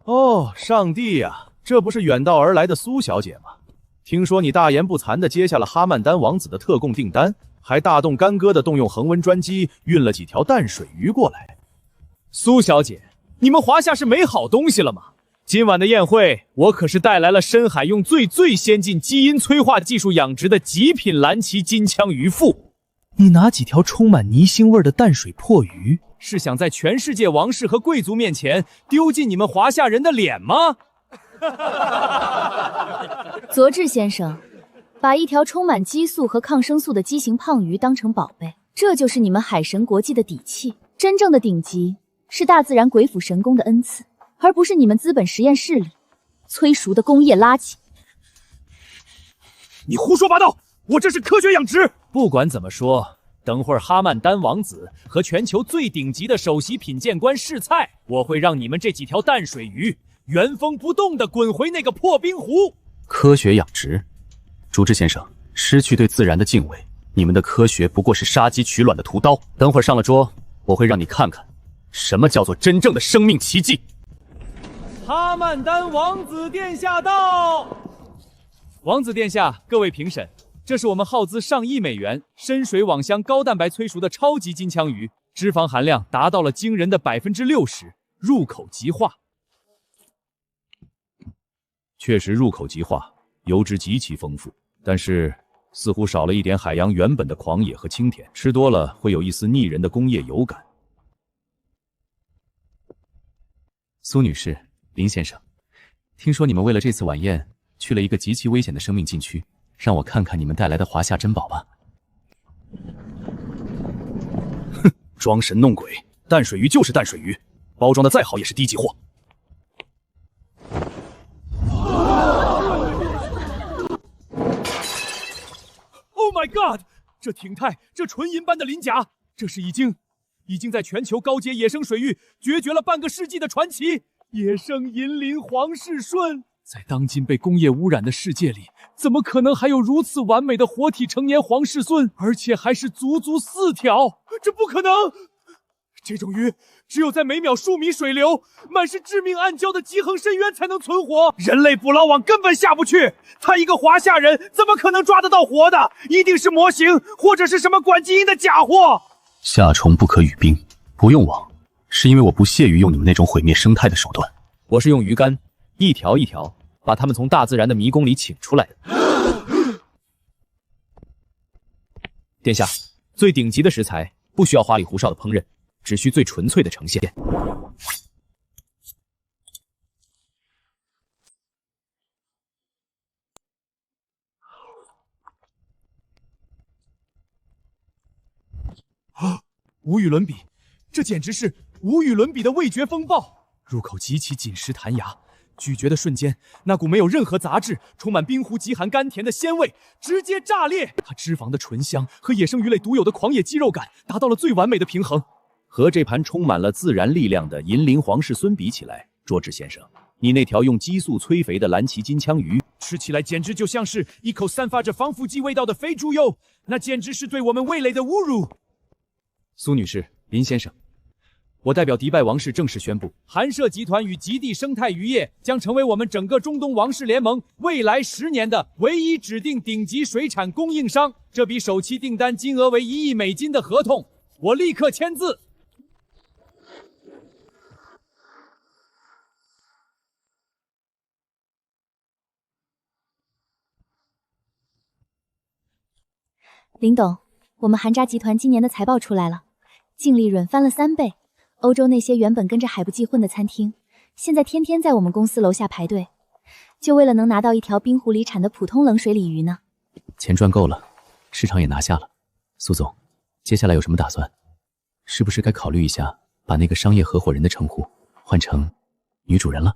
哦，上帝呀，这不是远道而来的苏小姐吗？听说你大言不惭地接下了哈曼丹王子的特供订单，还大动干戈地动用恒温专机运了几条淡水鱼过来。苏小姐，你们华夏是没好东西了吗？今晚的宴会，我可是带来了深海用最先进基因催化技术养殖的极品蓝鳍金枪鱼腹。你拿几条充满泥腥味的淡水破鱼，是想在全世界王室和贵族面前丢尽你们华夏人的脸吗？佐治先生，把一条充满激素和抗生素的畸形胖鱼当成宝贝，这就是你们海神国际的底气。真正的顶级是大自然鬼斧神工的恩赐，而不是你们资本实验室里催熟的工业垃圾。你胡说八道！我这是科学养殖。不管怎么说，等会儿哈曼丹王子和全球最顶级的首席品鉴官试菜，我会让你们这几条淡水鱼原封不动地滚回那个破冰湖。科学养殖，竹之先生，失去对自然的敬畏，你们的科学不过是杀鸡取卵的屠刀。等会儿上了桌，我会让你看看什么叫做真正的生命奇迹。哈曼丹王子殿下到！王子殿下，各位评审，这是我们耗资上亿美元、深水网箱高蛋白催熟的超级金枪鱼，脂肪含量达到了惊人的60%，入口即化。确实入口即化，油脂极其丰富，但是似乎少了一点海洋原本的狂野和清甜，吃多了会有一丝腻人的工业油感。苏女士，林先生，听说你们为了这次晚宴去了一个极其危险的生命禁区，让我看看你们带来的华夏珍宝吧。哼，装神弄鬼，淡水鱼就是淡水鱼，包装的再好也是低级货。Oh my god！ 这挺泰，这纯银般的鳞甲，这是已经在全球高阶野生水域绝绝了半个世纪的传奇——野生银鳞黄氏鲧。在当今被工业污染的世界里，怎么可能还有如此完美的活体成年黄氏鲧，而且还是足4条？这不可能！这种鱼只有在每秒数米水流、满是致命暗礁的极恒深渊才能存活，人类捕捞网根本下不去。他一个华夏人怎么可能抓得到活的？一定是模型或者是什么管基因的假货。夏虫不可语冰，不用网，是因为我不屑于用你们那种毁灭生态的手段。我是用鱼竿一条一条把它们从大自然的迷宫里请出来的。殿下，最顶级的食材不需要花里胡哨的烹饪，只需最纯粹的呈现。无与伦比，这简直是无与伦比的味觉风暴！入口极其紧实弹牙，咀嚼的瞬间，那股没有任何杂质、充满冰湖极寒甘甜的鲜味直接炸裂。它脂肪的醇香和野生鱼类独有的狂野肌肉感达到了最完美的平衡。和这盘充满了自然力量的银鳞黄氏鲧比起来，卓志先生，你那条用激素催肥的蓝鳍金枪鱼，吃起来简直就像是一口散发着防腐剂味道的肥猪肉，那简直是对我们味蕾的侮辱。苏女士，林先生，我代表迪拜王室正式宣布，韩舍集团与极地生态渔业将成为我们整个中东王室联盟未来10年的唯一指定顶级水产供应商。这笔首期订单金额为1亿美金的合同，我立刻签字。林董，我们韩扎集团今年的财报出来了，净利润翻了3倍。欧洲那些原本跟着海部记混的餐厅，现在天天在我们公司楼下排队，就为了能拿到一条冰湖里产的普通冷水鲤鱼呢。钱赚够了，市场也拿下了。苏总，接下来有什么打算？是不是该考虑一下，把那个商业合伙人的称呼换成女主人了？